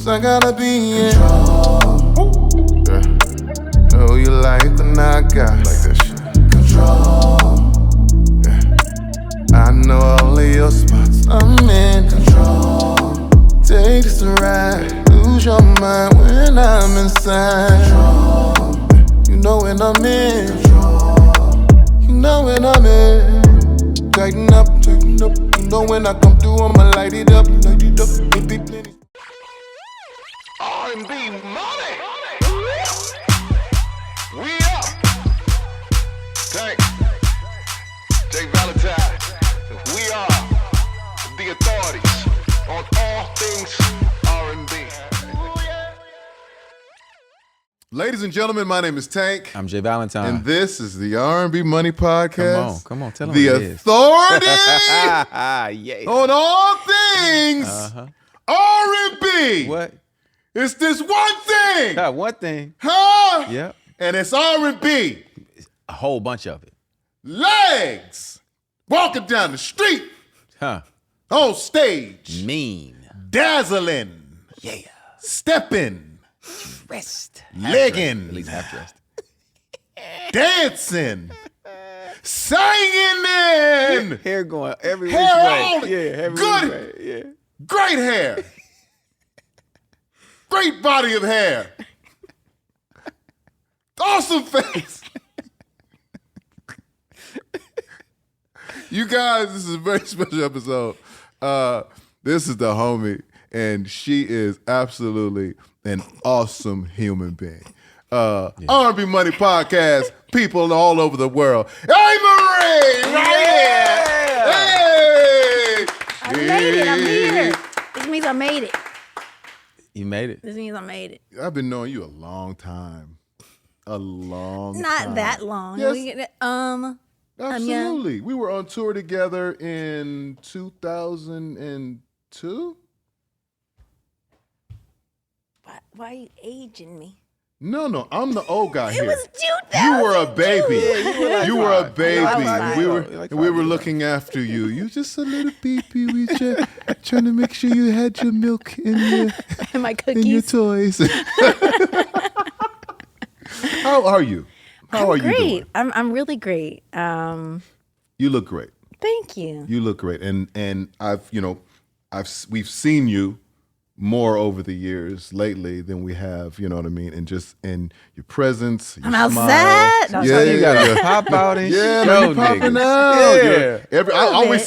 'cause I gotta be in control. Yeah. Know you like when I got like that shit. Control. Yeah. I know all of your spots. I'm in control. Take this to ride. Lose your mind when I'm inside. Control. You know when I'm in. Control. You know when I'm in. Tighten up, tighten up. You know when I come through, I'ma light it up, light it up. Maybe plenty. R&B money. We up. Tank. Valentine. We are the authorities on all things R&B. Ladies and gentlemen, my name is Tank. I'm Valentine. And this is the R&B Money Podcast. Come on, tell them the what it is. authority Yeah. on all things R&B. What? It's this one thing. One thing. Huh? Yep. And it's R&B. A whole bunch of it. Legs. Walking down the street. Huh. On stage. Mean. Dazzling. Yeah. Stepping. Dressed. Legging. At least half dressed. Dancing. Singing. Hair going every which Hair way. on. Yeah, every Good. which way. Yeah. Great hair. Great body of hair. Awesome face. You guys, this is a very special episode. This is the homie, and she is absolutely an awesome human being. R&B Money Podcast, people all over the world. Hey, Marie! Yeah! Hey! I made it. I'm here. This means I made it. You made it. This means I made it. I've been knowing you a long time. Not time. that long. Yes. Absolutely. Yeah. We were on tour together in 2002. Why are you aging me? No, I'm the old guy It here. was 2000. You were a baby. Yeah, you were a baby. five. We were Like we were 5 looking after you. You just a little baby. We just trying to make sure you had your milk in your And my in your cookies. toys. How are you? How are you Great. doing? I'm really great. You look great. Thank you. You look great, and we've seen you more over the years lately than we have, you know what I mean, and just in your presence, your I'm smile. outside. No, Yeah, You gotta pop out and Yeah, show man, you popping niggas. out.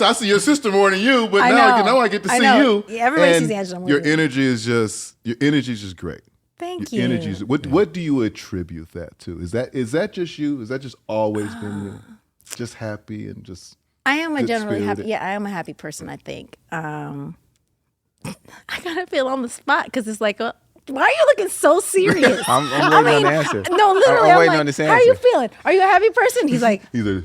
Yeah. I see your sister more than you, but I now know. I get to I see know. you. Yeah, everybody and sees Angela more Your than me. energy is just great. Thank Your you. energy is, what do you attribute that to? Is that just you? Is that just always been you? Just happy and just I am a good generally happy. spirited? Yeah, I am a happy person. I think. I gotta feel on the spot because it's like, why are you looking so serious? I'm waiting on the answer. No, literally, I'm I'm waiting like, on this how are you answer. feeling? Are you a happy person? He's like, either.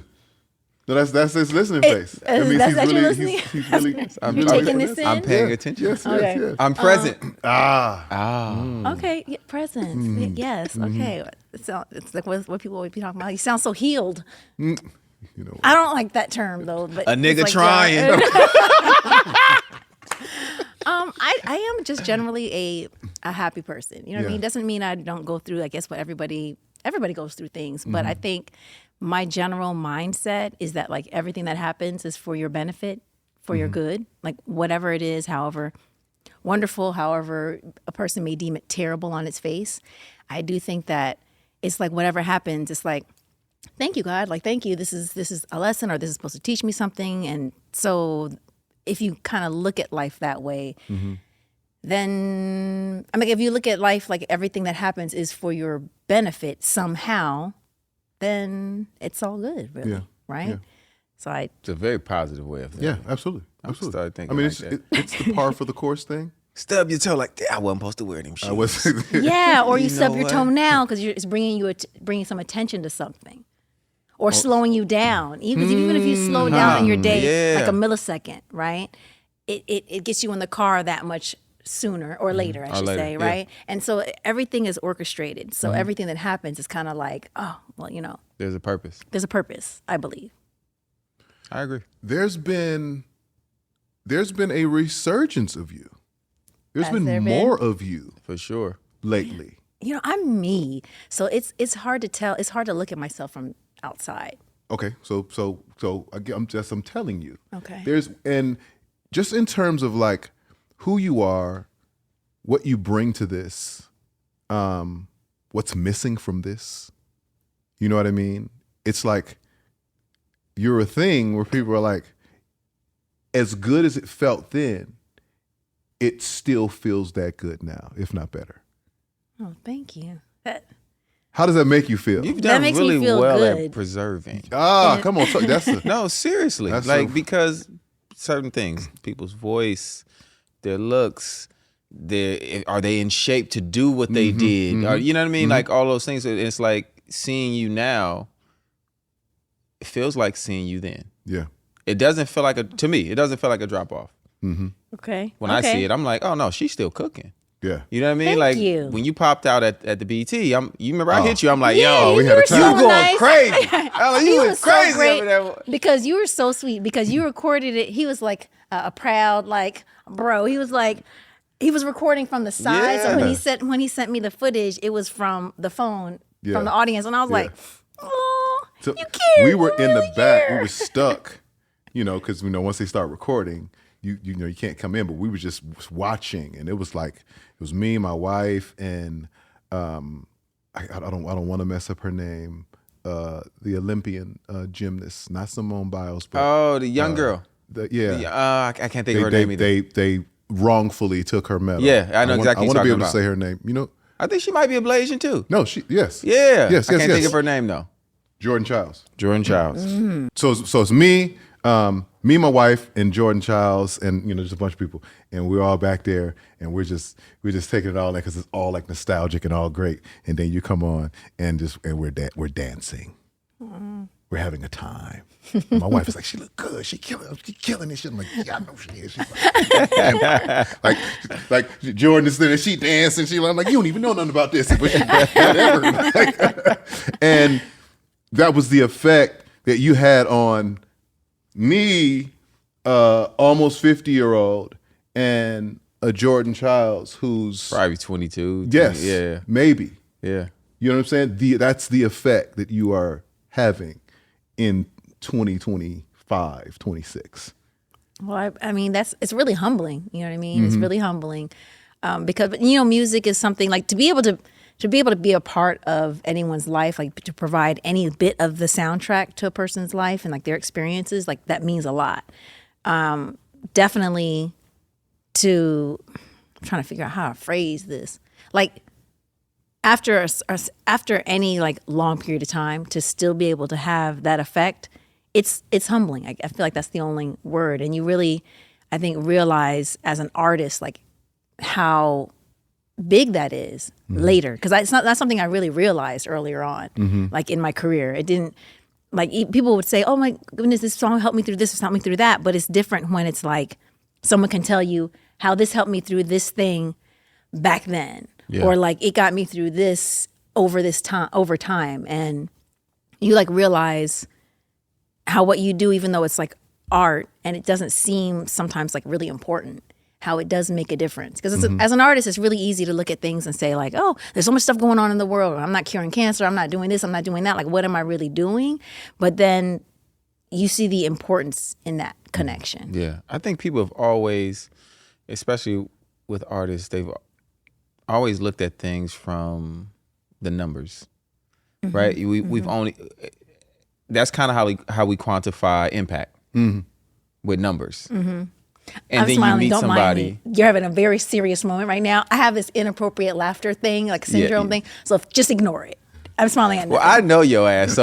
No, that's his listening face. That means that's he's your really, listening? he's really. You're taking this in? I'm paying Yeah. attention. Yes, Okay. yes. I'm present. okay, yeah, presence. Yes, okay. It's like what people would be talking about. You sound so healed. You know. I don't like that term though. But A nigga it's like, trying. I am just generally a happy person. You know what I Yeah. mean? Doesn't mean I don't go through, I guess, what everybody goes through things. But I think my general mindset is that like everything that happens is for your benefit, for your good. Like whatever it is, however wonderful, however a person may deem it terrible on its face. I do think that it's like whatever happens, it's like, thank you, God. Like, thank you. This is a lesson, or this is supposed to teach me something. And so if you kind of look at life that way, then, I mean, if you look at life like everything that happens is for your benefit somehow, then it's all good, really, Yeah. right? Yeah. So I, It's a very positive way of thinking. Yeah, absolutely. Absolutely. started thinking I mean, like it's the par for the course thing. Stub your toe like, I wasn't supposed to wear them shoes. I was. yeah, or you You stub know your what? toe now because it's bringing some attention to something, or slowing you down. Even if you slow down in your day Yeah. like a millisecond, right? It gets you in the car that much sooner or later, I should later, say, yeah. right? And so everything is orchestrated. So everything that happens is kind of like, oh, well, you know, There's a purpose. there's a purpose, I believe. I agree. There's been a resurgence of you. There's Has been there more of you For sure. lately. I'm me, so it's hard to tell. It's hard to look at myself from outside. Okay, so I'm telling you. Okay. And just in terms of like who you are, what you bring to this, what's missing from this. You know what I mean? It's like you're a thing where people are like, as good as it felt then, it still feels that good now, if not better. Oh, thank you. How does that make you feel? You've That done makes me really feel well good. at preserving. Come on, that's a, No, seriously. That's Like, so- because certain things, people's voice, their looks, are they in shape to do what they did? Or, you know what I mean? Like, all those things. It's like seeing you now, it feels like seeing you then. yeah. It doesn't feel like to me, it doesn't feel like a drop off. Okay. When I see it, I'm like, oh no, she's still cooking. Yeah. You know what I mean? Thank like you. when you popped out at the BT, you remember I hit you. I'm like, Yeah, yo, we had a were time. so you going nice. crazy. I'm like, you was so crazy great over there. because you were so sweet. Because you recorded it. He was like a proud, like, bro. He was like, he was recording from the side. So when he sent me the footage, it was from the phone from the audience, and I was like, oh, So you care. we were you in the really back. care. We were stuck, because once they start recording, you can't come in. But we were just watching, and it was me, my wife, and I don't want to mess up her name, the Olympian gymnast, not Simone Biles, but Oh, the young girl. yeah. I can't think of her name either. They wrongfully took her medal. Yeah, I know exactly I what want to be you're able to talking say her name. I think she might be a Blasian too. No, yes. Yeah. I can't yes. think of her name though. Jordan Childs. Jordan Childs. So it's me, my wife, and Jordan Childs, and just a bunch of people, and we're all back there, and we're just taking it all in because it's all like nostalgic and all great. And then you come on, and we're dancing, we're having a time. And my wife is like, she look good, she killing this shit. I'm like, yeah, I know she is. She's like Jordan is there, she dancing. I'm like, you don't even know nothing about this, but whatever. And that was the effect that you had on me, almost 50-year-old, and a Jordan Childs who's Probably 22. yes, Yeah. maybe. Yeah. You know what I'm saying? That's the effect that you are having in 2025, 26. Well, I mean, it's really humbling. You know what I mean? It's really humbling because music is something like to be able to be a part of anyone's life, like to provide any bit of the soundtrack to a person's life and like their experiences, like that means a lot. Definitely I'm trying to figure out how to phrase this. Like after any like long period of time to still be able to have that effect, it's humbling. I feel like that's the only word. And you really, I think, realize as an artist, like how big that is later. Because that's something I really realized earlier on, like in my career. It didn't, like people would say, oh my goodness, this song helped me through this, helped me through that. But it's different when it's like someone can tell you how this helped me through this thing back then. Yeah. Or like it got me through this over time. And you like realize how what you do, even though it's like art and it doesn't seem sometimes like really important, how it does make a difference. Because as an artist, it's really easy to look at things and say like, oh, there's so much stuff going on in the world. I'm not curing cancer. I'm not doing this. I'm not doing that. Like, what am I really doing? But then you see the importance in that connection. Yeah. I think people have always, especially with artists, they've always looked at things from the numbers, right? We've only, that's kind of how we quantify impact with numbers. And I'm then smiling. you meet Don't somebody. mind me. You're having a very serious moment right now. I have this inappropriate laughter thing, like syndrome thing. So just ignore it. I'm smiling at Well, nothing. I know your ass, so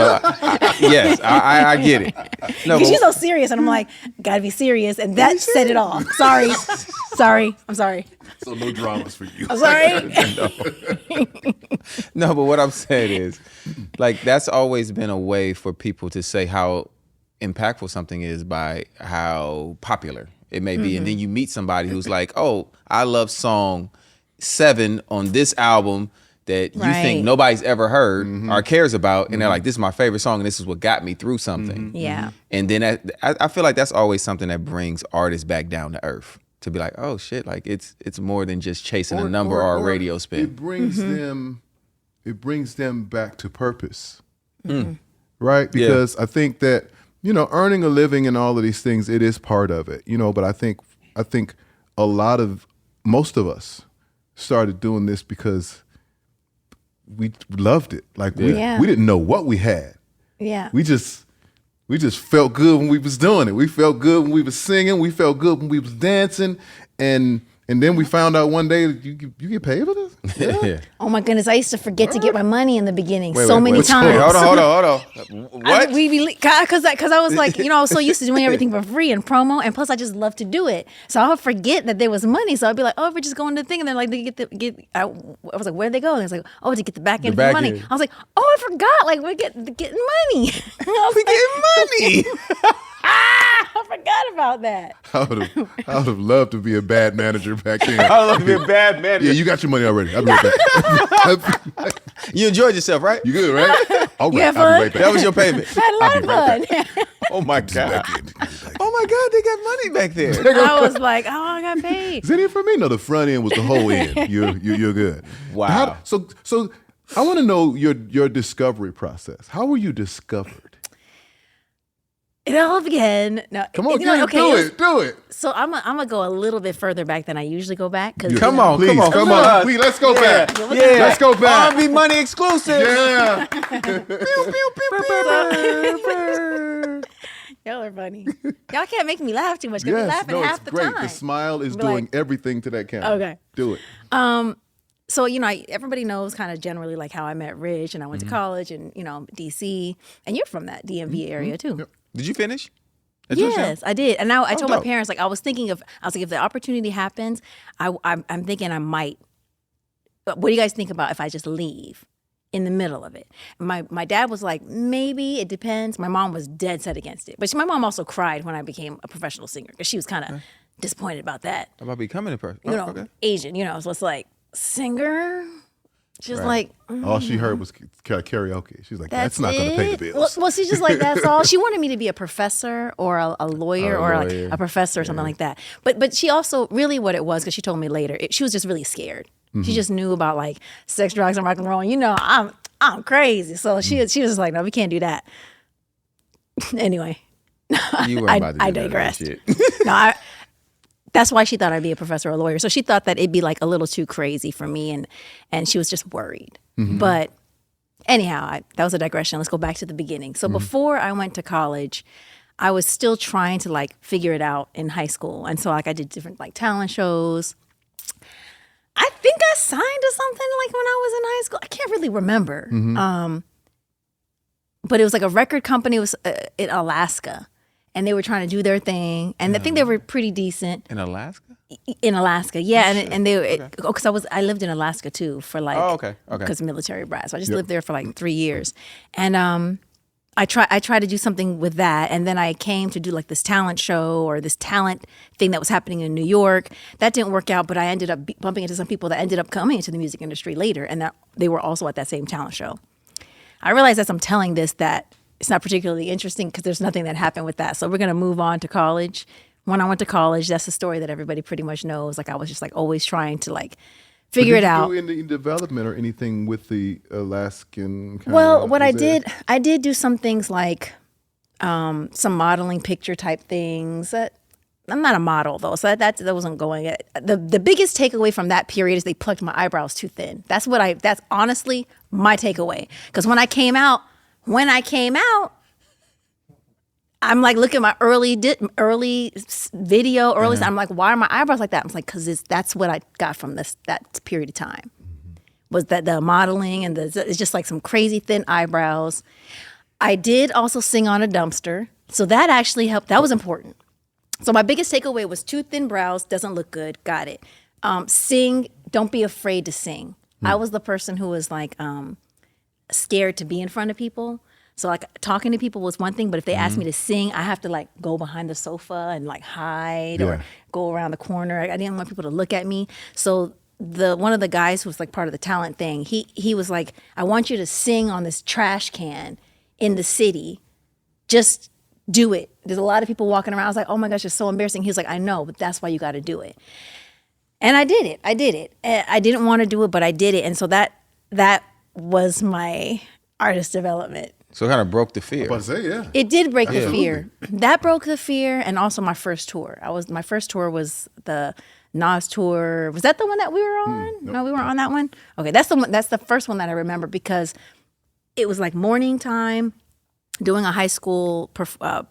yes, I get it. No, Because you're so serious, and I'm like, gotta be serious, and that set it off. Sorry, I'm sorry. So no dramas for you. I'm sorry. No, but what I'm saying is, like, that's always been a way for people to say how impactful something is by how popular it may be. And then you meet somebody who's like, oh, I love song 7 on this album that you think Right. nobody's ever heard or cares about. And they're like, this is my favorite song and this is what got me through something. Yeah. And then I feel like that's always something that brings artists back down to earth. to be like, oh shit, like it's more than just chasing a number or a radio spin. It brings them back to purpose. Right? Because I think that, earning a living and all of these things, it is part of it. But I think most of us started doing this because we loved it. Like we didn't know what we had. Yeah. We just felt good when we was doing it. We felt good when we was singing. We felt good when we was dancing. And then we found out one day that you get paid for this? Yeah. Oh my goodness, I used to forget to get my money in the beginning many times. Hold on. What? Because I was like, I was so used to doing everything for free and promo, and plus I just love to do it. So I would forget that there was money. So I'd be like, oh, we're just going to the thing, and then like they I was like, where'd they go? And it's like, oh, to get the back end of the money. I was like, oh, I forgot, like we're getting money. We getting money. I forgot about that. I would have loved to be a bad manager back then. I would love to be a bad manager. Yeah, you got your money already. I'll be right back. You enjoyed yourself, right? You good, right? All right, had I'll fun? be right back. That was your payment. I had a lot of fun. Oh my God. Oh my God, they got money back there. I was like, oh, I got paid. Is that it for me? No, the front end was the whole end. You're good. Wow. So I want to know your discovery process. How were you discovered? It all began. No, Come on, do it. So I'm gonna go a little bit further back than I usually go back. Come on. Please, let's go back. Yeah. Let's go back. R&B Money exclusive. Yeah. Y'all are funny. Y'all can't make me laugh too much because we laughing half the time. The smile is Be doing like, everything to that camera. Okay. Do it. So, everybody knows kind of generally like how I met Rich, and I went to college and, DC, and you're from that DMV area too. Yep. Did you finish? Yes, I did. And now I told my dope. parents, like, I was like, if the opportunity happens, I'm thinking I might. What do you guys think about if I just leave in the middle of it? My dad was like, maybe, it depends. My mom was dead set against it. But my mom also cried when I became a professional singer because she was kind of disappointed about that. About becoming a person. Okay. Asian, so it's like, singer? She's like, all she heard was karaoke. She's like, that's not going to pay the bills. Well, she's just like, that's all. She wanted me to be a professor or a lawyer or like a professor or something like that. But she also, really what it was, because she told me later, she was just really scared. She just knew about like sex, drugs, and rock and roll. I'm crazy. So she was just like, no, we can't do that. Anyway. You weren't about to do I that digressed. shit. No, that's why she thought I'd be a professor or a lawyer. So she thought that it'd be like a little too crazy for me, and she was just worried. But anyhow, that was a digression. Let's go back to the beginning. So before I went to college, I was still trying to like figure it out in high school. And so like I did different like talent shows. I think I signed to something like when I was in high school. I can't really remember. But it was like a record company. It was in Alaska. And they were trying to do their thing, and I think they were pretty decent. In Alaska? In Alaska, yeah, and they because I lived in Alaska too for like because military brat, so I just lived there for like 3 years, and I tried to do something with that, and then I came to do like this talent show or this talent thing that was happening in New York. That didn't work out, but I ended up bumping into some people that ended up coming into the music industry later, and that they were also at that same talent show. I realized as I'm telling this that it's not particularly interesting because there's nothing that happened with that. So we're going to move on to college. When I went to college, that's the story that everybody pretty much knows. Like I was just like always trying to like figure it out. Did you do any development or anything with the Alaskan kind Well, what I did do some things like some modeling picture type things. I'm not a model though, so that wasn't going. The biggest takeaway from that period is they plucked my eyebrows too thin. That's honestly my takeaway. Because when I came out, I'm like, look at my early video, I'm like, why are my eyebrows like that? I'm like, because that's what I got from that period of time. Was that the modeling and it's just like some crazy thin eyebrows. I did also sing on a dumpster, so that actually helped. That was important. So my biggest takeaway was too thin brows, doesn't look good. Got it. Sing, don't be afraid to sing. I was the person who was like scared to be in front of people. So like talking to people was one thing, but if they asked me to sing, I have to like go behind the sofa and like hide or go around the corner. I didn't want people to look at me. So one of the guys who was like part of the talent thing, he was like, I want you to sing on this trash can in the city. Just do it. There's a lot of people walking around. I was like, oh my gosh, it's so embarrassing. He was like, I know, but that's why you got to do it. And I did it. And I didn't want to do it, but I did it. And so that was my artist development. So it kind of broke the fear. I was about to say, yeah. It did break the Absolutely. fear. That broke the fear, and also my first tour. My first tour was the Nas tour. Was that the one that we were on? No, we weren't on that one. Okay, that's the one. That's the first one that I remember because it was like morning time, doing a high school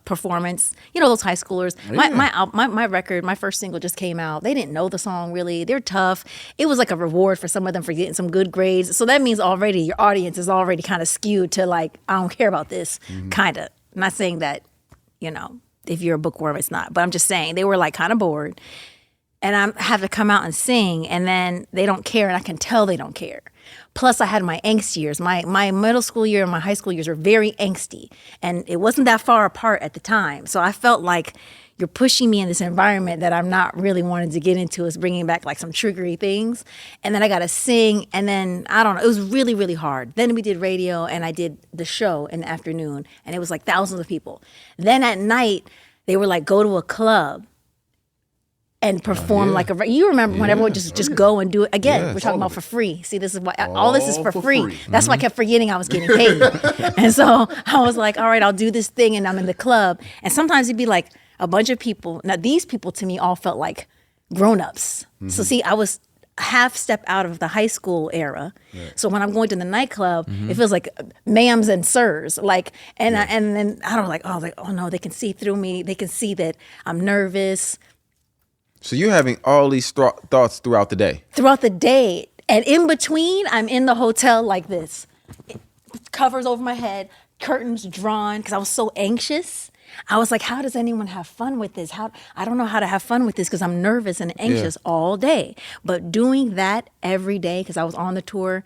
performance. You know those high schoolers. My record, my first single just came out. They didn't know the song really. They're tough. It was like a reward for some of them for getting some good grades. So that means already your audience is already kind of skewed to like, I don't care about this, kind of. I'm not saying that, you know, if you're a bookworm, it's not. But I'm just saying they were like kind of bored. And I have to come out and sing, and then they don't care, and I can tell they don't care. Plus, I had my angst years. My middle school year and my high school years were very angsty, and it wasn't that far apart at the time. So I felt like you're pushing me in this environment that I'm not really wanting to get into. It's bringing back like some triggery things. And then I got to sing, and then, I don't know, it was really, really hard. Then we did radio, and I did the show in the afternoon, and it was like thousands of people. Then at night, they were like, go to a club and perform like a. You remember when everyone just go and do it again? We're talking about for free. See, this is why all this is for free. That's why I kept forgetting I was getting paid. And so I was like, all right, I'll do this thing, and I'm in the club. And sometimes it'd be like a bunch of people. Now these people to me all felt like grown-ups. So see, I was half step out of the high school era. So when I'm going to the nightclub, it feels like ma'ams and sirs. Like and then I don't like oh no, they can see through me. They can see that I'm nervous. So you're having all these thoughts throughout the day. Throughout the day. And in between, I'm in the hotel like this. Covers over my head, curtains drawn, because I was so anxious. I was like, how does anyone have fun with this? I don't know how to have fun with this because I'm nervous and anxious all day. But doing that every day, because I was on the tour,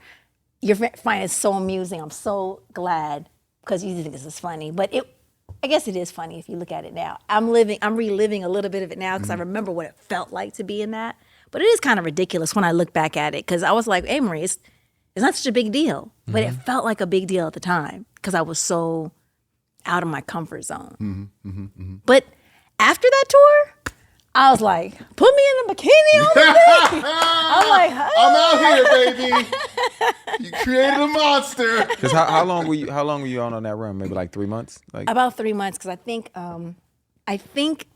you find it so amusing. I'm so glad because you think this is funny. But I guess it is funny if you look at it now. I'm reliving a little bit of it now because I remember what it felt like to be in that. But it is kind of ridiculous when I look back at it because I was like, Amerie, it's not such a big deal. But it felt like a big deal at the time because I was so out of my comfort zone. But after that tour, I was like, put me in a bikini on the thing. I'm like, I'm out here, baby. You created a monster. Because how long were you on that run? Maybe like 3 months? Like about 3 months because I think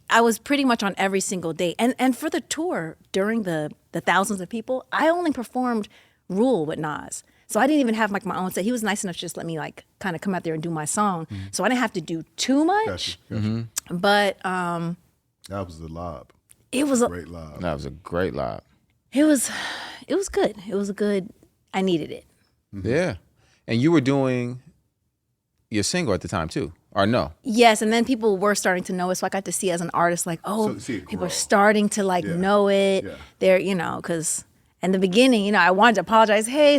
I was pretty much on every single day. And for the tour, during the thousands of people, I only performed Rule with Nas. So I didn't even have like my own set. He was nice enough to just let me like kind of come out there and do my song. So I didn't have to do too much. Gotcha. But That was the lob. it was Great lob. that was a great live. it was good. It was a good. I needed it. Yeah. And you were doing your single at the time too, or no? Yes, and then people were starting to know it, so I got to see as an artist, like, oh, So see it people grow. are starting to like know it. Yeah. They're, because in the beginning, I wanted to apologize. Hey,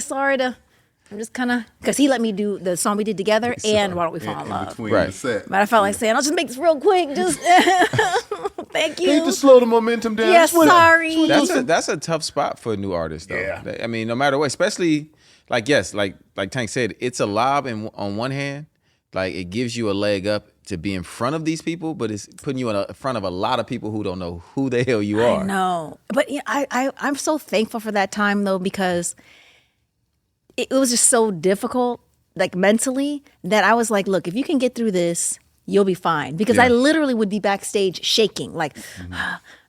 I'm just kind of, because he let me do the song we did together and Why Don't We Fall in Love. Between Right. the set. But I felt like saying, I'll just make this real quick. Just thank you. Hate to slow the momentum down. Yeah, sorry. That's a tough spot for a new artist though. Yeah. I mean, no matter what, especially like Tank said, it's a lob on one hand, like it gives you a leg up to be in front of these people, but it's putting you in front of a lot of people who don't know who the hell you are. No, but I'm so thankful for that time though, because it was just so difficult, like mentally, that I was like, look, if you can get through this, you'll be fine. Because I literally would be backstage shaking, like,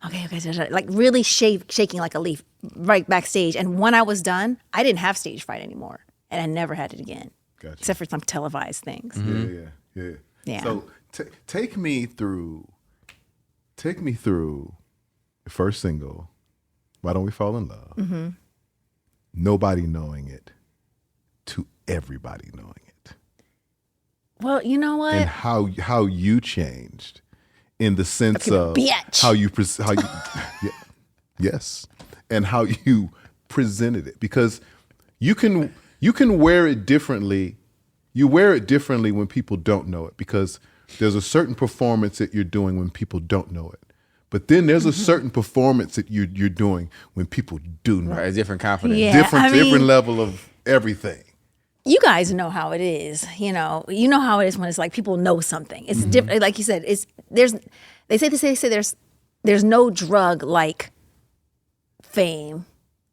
okay, like really shaking like a leaf right backstage. And when I was done, I didn't have stage fright anymore. And I never had it again, Gotcha. except for some televised things. Yeah. Yeah. So take me through the first single, Why Don't We Fall in Love? Nobody knowing it to everybody knowing it. Well, you know what? And how you changed in the sense Okay, of bitch. how you yes, and how you presented it, because you can wear it differently. You wear it differently when people don't know it, because there's a certain performance that you're doing when people don't know it. But then there's a certain performance that you're doing when people do know Right, a it. different confidence. Yeah. Different I mean- level of everything. you guys know how it is. You know how it is when it's like people know something. It's different. Like you said, they say there's no drug like fame,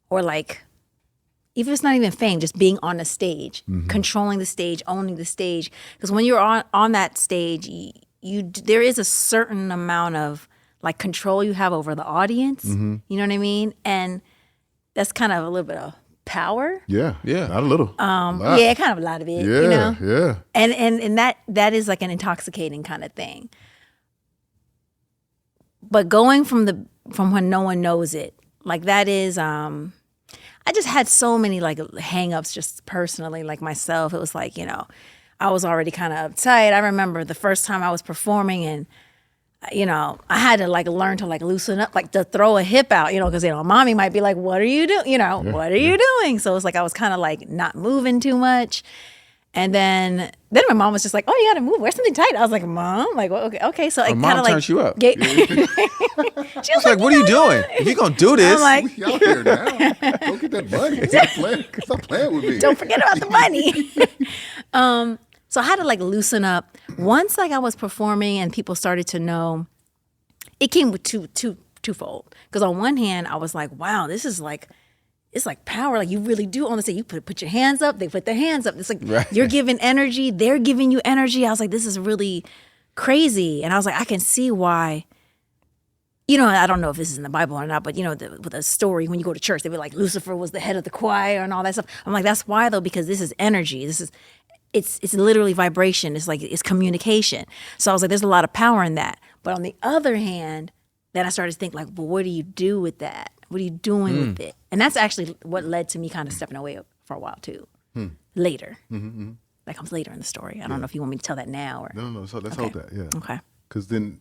or like, even if it's not even fame, just being on a stage, controlling the stage, owning the stage. Because when you're on that stage, there is a certain amount of like control you have over the audience. You know what I mean? And that's kind of a little bit of power. Yeah. Not a little. Yeah, kind of a lot of it. Yeah, you know? yeah. And that is like an intoxicating kind of thing. But going from when no one knows it, like that is, I just had so many like hangups just personally, like myself. It was like, I was already kind of uptight. I remember the first time I was performing, and I had to like learn to like loosen up, like to throw a hip out, because mommy might be like, "What are you doing? What are you doing?" So it's like I was kind of like not moving too much. And then my mom was just like, "Oh, you got to move. Wear something tight." I was like, "Mom, like, well, okay." So I kind of like turns you up. She was like, "What are you doing? If you gonna do this, I'm like, We out here now. Go get that money. Stop playing with me. don't forget about the money. So I had to like loosen up. Once like I was performing and people started to know, it came with twofold. Because on one hand, I was like, wow, this is like, it's like power. Like you really do on the stage. You put your hands up, they put their hands up. It's like You're giving energy, they're giving you energy. I was like, this is really crazy. And I was like, I can see why. I don't know if this is in the Bible or not, but with a story, when you go to church, they be like, Lucifer was the head of the choir and all that stuff. I'm like, that's why though, because this is energy. It's literally vibration. It's like, it's communication. So I was like, there's a lot of power in that. But on the other hand, then I started to think like, well, what do you do with that? What are you doing with it? And that's actually what led to me kind of stepping away for a while too. Later. That comes later in the story. I don't know if you want me to tell that now or. No. So let's hold that. Yeah. Okay. Because then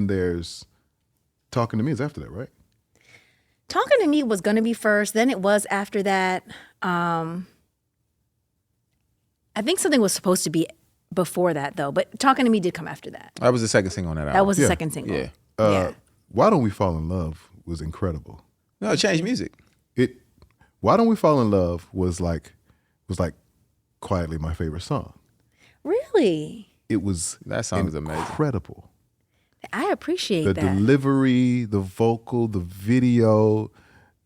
there's Talking to Me is after that, right? Talking to Me was going to be first. Then it was after that. I think something was supposed to be before that though, but Talking to Me did come after that. That was the second single on that album. That was the second single. Yeah. Why Don't We Fall in Love was incredible. No, it changed music. Why Don't We Fall in Love was like quietly my favorite song. Really? That song is amazing. Incredible. I appreciate The that. delivery, the vocal, the video,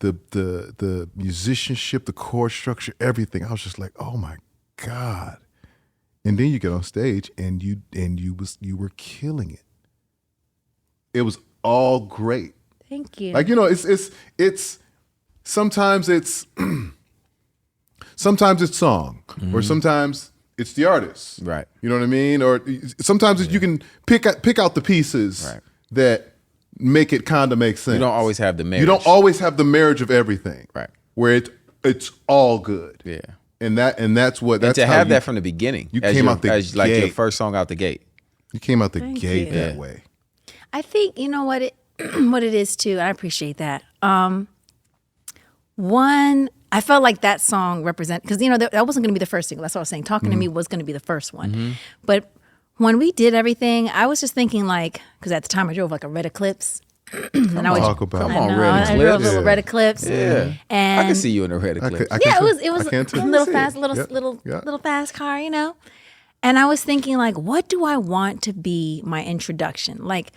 the musicianship, the chord structure, everything. I was just like, oh my God. And then you get on stage and you were killing it. It was all great. Thank you. Like, it's sometimes it's song, or sometimes it's the artist. Right. You know what I mean? Or sometimes you can pick out the pieces that make it kind of make sense. You don't always have the marriage. You don't always have the marriage of everything. Right. Where it's all good. Yeah. And that's to have that from the beginning. You came out the gate. Like your first song out the gate. You came out the Thank gate you. that way. I think what it is too. I appreciate that. One, I felt like that song represent, because that wasn't going to be the first single. That's what I was saying. Talking to Me was going to be the first one, but when we did everything, I was just thinking like, because at the time I drove like a red Eclipse. Come on, Red I drove a Eclipse. little red Eclipse. Yeah. And I can see you in a red eclipse. it was I can too. a little I fast, see it. little fast car, And I was thinking like, what do I want to be my introduction? Like,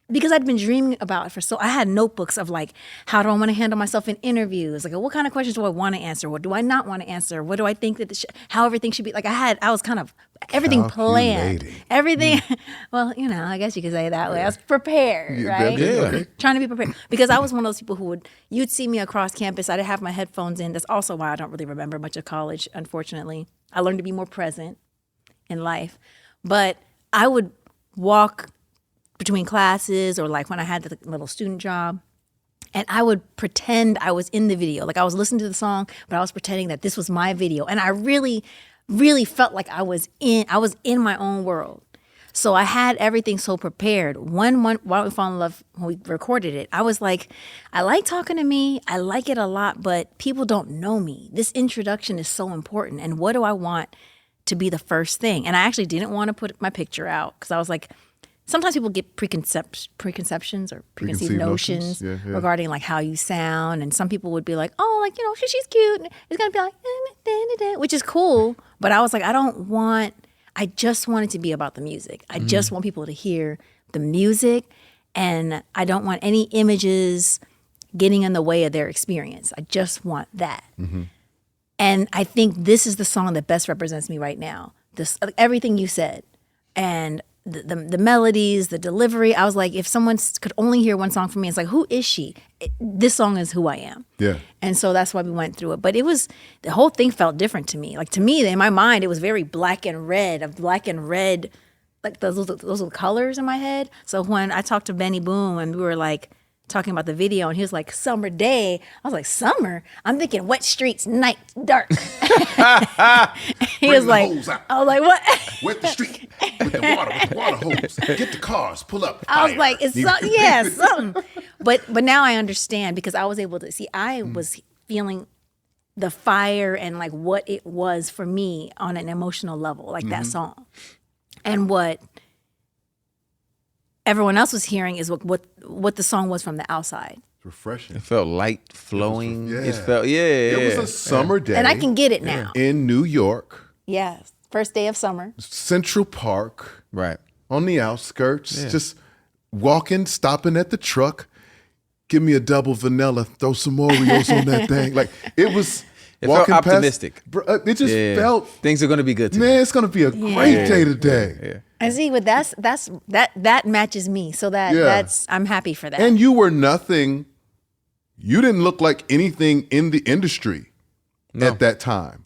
because I'd been dreaming about it I had notebooks of like, how do I want to handle myself in interviews? Like, what kind of questions do I want to answer? What do I not want to answer? What do I think that how everything should be? Like I was kind of everything planned. Calculating. Everything, well, I guess you could say it that way. I was prepared, right? Yeah. Trying to be prepared. Because I was one of those people who you'd see me across campus, I'd have my headphones in. That's also why I don't really remember much of college, unfortunately. I learned to be more present in life. But I would walk between classes, or like when I had the little student job, and I would pretend I was in the video. Like I was listening to the song, but I was pretending that this was my video. And I really, really felt like I was in my own world. So I had everything so prepared. Why Don't We Fall in Love, when we recorded it, I was like, I like Talking to Me. I like it a lot, but people don't know me. This introduction is so important. And what do I want to be the first thing? And I actually didn't want to put my picture out because I was like, sometimes people get preconceptions or preconceived notions regarding like how you sound. And some people would be like, oh, like, she's cute. And it's going to be like, which is cool. But I was like, I just want it to be about the music. I just want people to hear the music, and I don't want any images getting in the way of their experience. I just want that. And I think this is the song that best represents me right now. This, everything you said, and the melodies, the delivery. I was like, if someone could only hear one song from me, it's like, who is she? This song is who I am. Yeah. And so that's why we went through it. But the whole thing felt different to me. Like, to me, in my mind, it was very black and red, like those are the colors in my head. So when I talked to Benny Boom and we were like talking about the video, and he was like, summer day. I was like, summer? I'm thinking wet streets, night, dark. He was like, I was like, what? Wet the street with the water hose. Get the cars, pull up. I was like, it's something. But now I understand, because I was able to see, I was feeling the fire and like what it was for me on an emotional level, like that song. And what everyone else was hearing is what the song was from the outside. Refreshing. It felt light flowing. Yeah. It felt It was a summer day. And I can get it now. In New York. Yeah. First day of summer. Central Park. Right. On the outskirts. Just walking, stopping at the truck. Give me a double vanilla. Throw some Oreos on that thing. Like, it was... It felt optimistic. It just felt... Things are going to be good today. Man, it's going to be a great day today. Yeah. I see, but that matches me. So that's I'm happy for that. And you were nothing. You didn't look like anything in the industry at that time,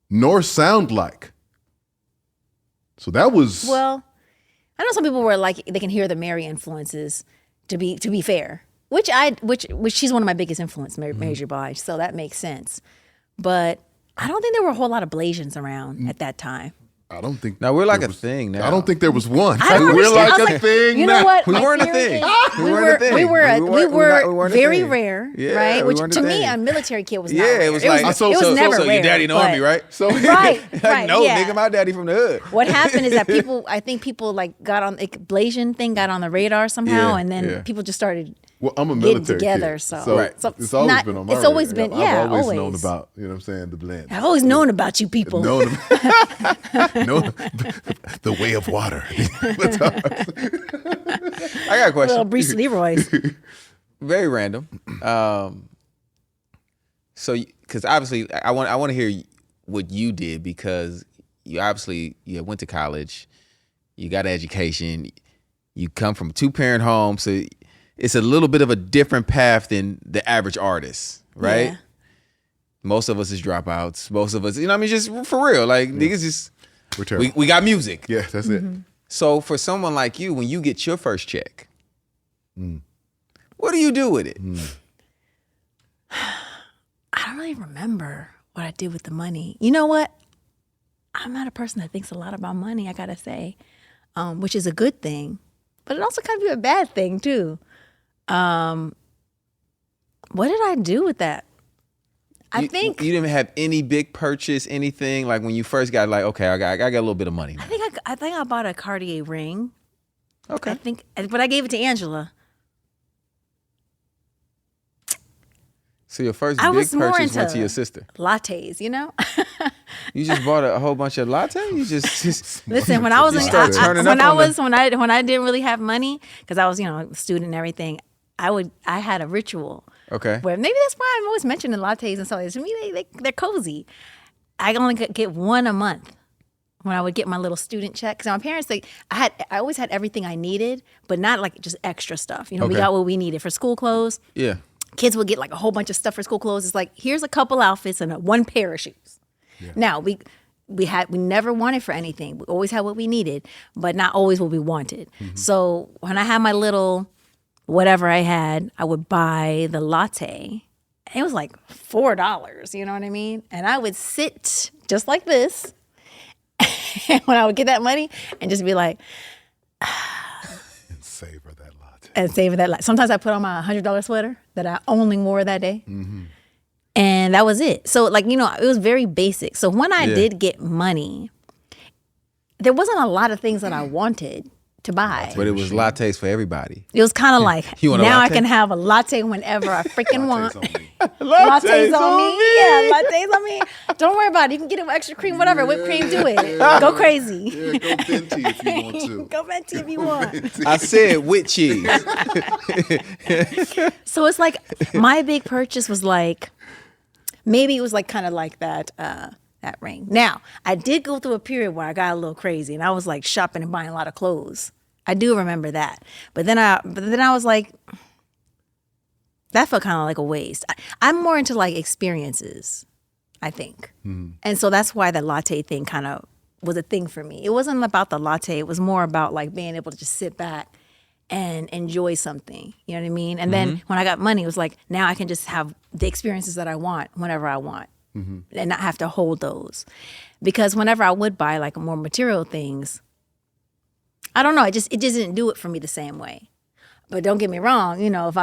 nor sound like. So that was... Well, I know some people were like, they can hear the Amerie influences, to be fair, which she's one of my biggest influences, Mary J. Blige, so that makes sense. But I don't think there were a whole lot of Blasians around at that time. I don't think... Now we're like a thing now. I don't think there was one. I don't We're understand. like I was a like, thing you now. know what? We My weren't a theory thing. is We weren't a thing. We were weren't a very thing. rare, Yeah, right? we Which weren't a to me, thing. a military kid was not Yeah, rare. it was like, it was so never your rare, daddy in the army, right? So right, No, yeah. nigga, my daddy from the hood. What happened is that I think people like got on, like, Blasian thing got on the radar somehow, Yeah, and then yeah. people just started Well, I'm a getting military together. kid, So Right. it's always not- been on my it's always radar. been- yeah, I've always known always. about, you know what I'm saying, the blend. I've always known about you people. Known the way of water. I got a question. Little Bruce Leroy's. Very random. So, because obviously, I want to hear what you did, because you obviously went to college, you got an education, you come from a 2-parent home, so it's a little bit of a different path than the average artist, right? Yeah. Most of us is dropouts. Most of us, you know what I mean? Just for real, like niggas just, We're terrible. we got music. Yeah, that's it. So for someone like you, when you get your first check, what do you do with it? I don't really remember what I did with the money. You know what? I'm not a person that thinks a lot about money, I gotta say, which is a good thing, but it also kind of be a bad thing too. What did I do with that? I think you didn't have any big purchase, anything like when you first got like, okay, I got a little bit of money now. I think I bought a Cartier ring. Okay. But I gave it to Angela. So your first I big was more purchase went into to your sister. Lattes, you know. You just bought a whole bunch of latte. You just Listen, when I was You in, started turning up on when I didn't really have money, because I was, a student and everything, I had a ritual. okay. Where maybe that's why I'm always mentioning lattes and stuff. To me, they're cozy. I only could get one a month when I would get my little student check. Because my parents, I always had everything I needed, but not like just extra stuff. We Okay. got what we needed for school clothes. Yeah. Kids would get like a whole bunch of stuff for school clothes. It's like, here's a couple outfits and one pair of shoes. Yeah. Now we never wanted for anything. We always had what we needed, but not always what we wanted. Mm-hmm. So when I had my little whatever I had, I would buy the latte. It was like $4, you know what I mean? And I would sit just like this when I would get that money and just be like, And savor that latte. and saving that latte. Sometimes I put on my $100 sweater that I only wore that day. Mm-hmm. And that was it. So it was very basic. So when I did get money, there wasn't a lot of things that I wanted, to buy. But it was lattes for everybody. It was kind of like, You want a now I latte? can have a latte whenever I freaking want. Lattes on me. Lattes on me. Yeah, lattes on me. Don't worry about it. You can get it with extra cream, whatever. Whipped cream, do it. Go crazy. Yeah, go venti if you want to. Go venti if you want. I said with cheese. So it's like my big purchase was like, maybe it was like kind of like that ring. Now, I did go through a period where I got a little crazy and I was like shopping and buying a lot of clothes. I do remember that. But then I was like, that felt kind of like a waste. I'm more into like experiences, I think. And so that's why the latte thing kind of was a thing for me. It wasn't about the latte. It was more about like being able to just sit back and enjoy something. You know what I mean? And then when I got money, it was like, now I can just have the experiences that I want whenever I want and not have to hold those. Because whenever I would buy like more material things, I don't know, it just didn't do it for me the same way. But don't get me wrong, you know, if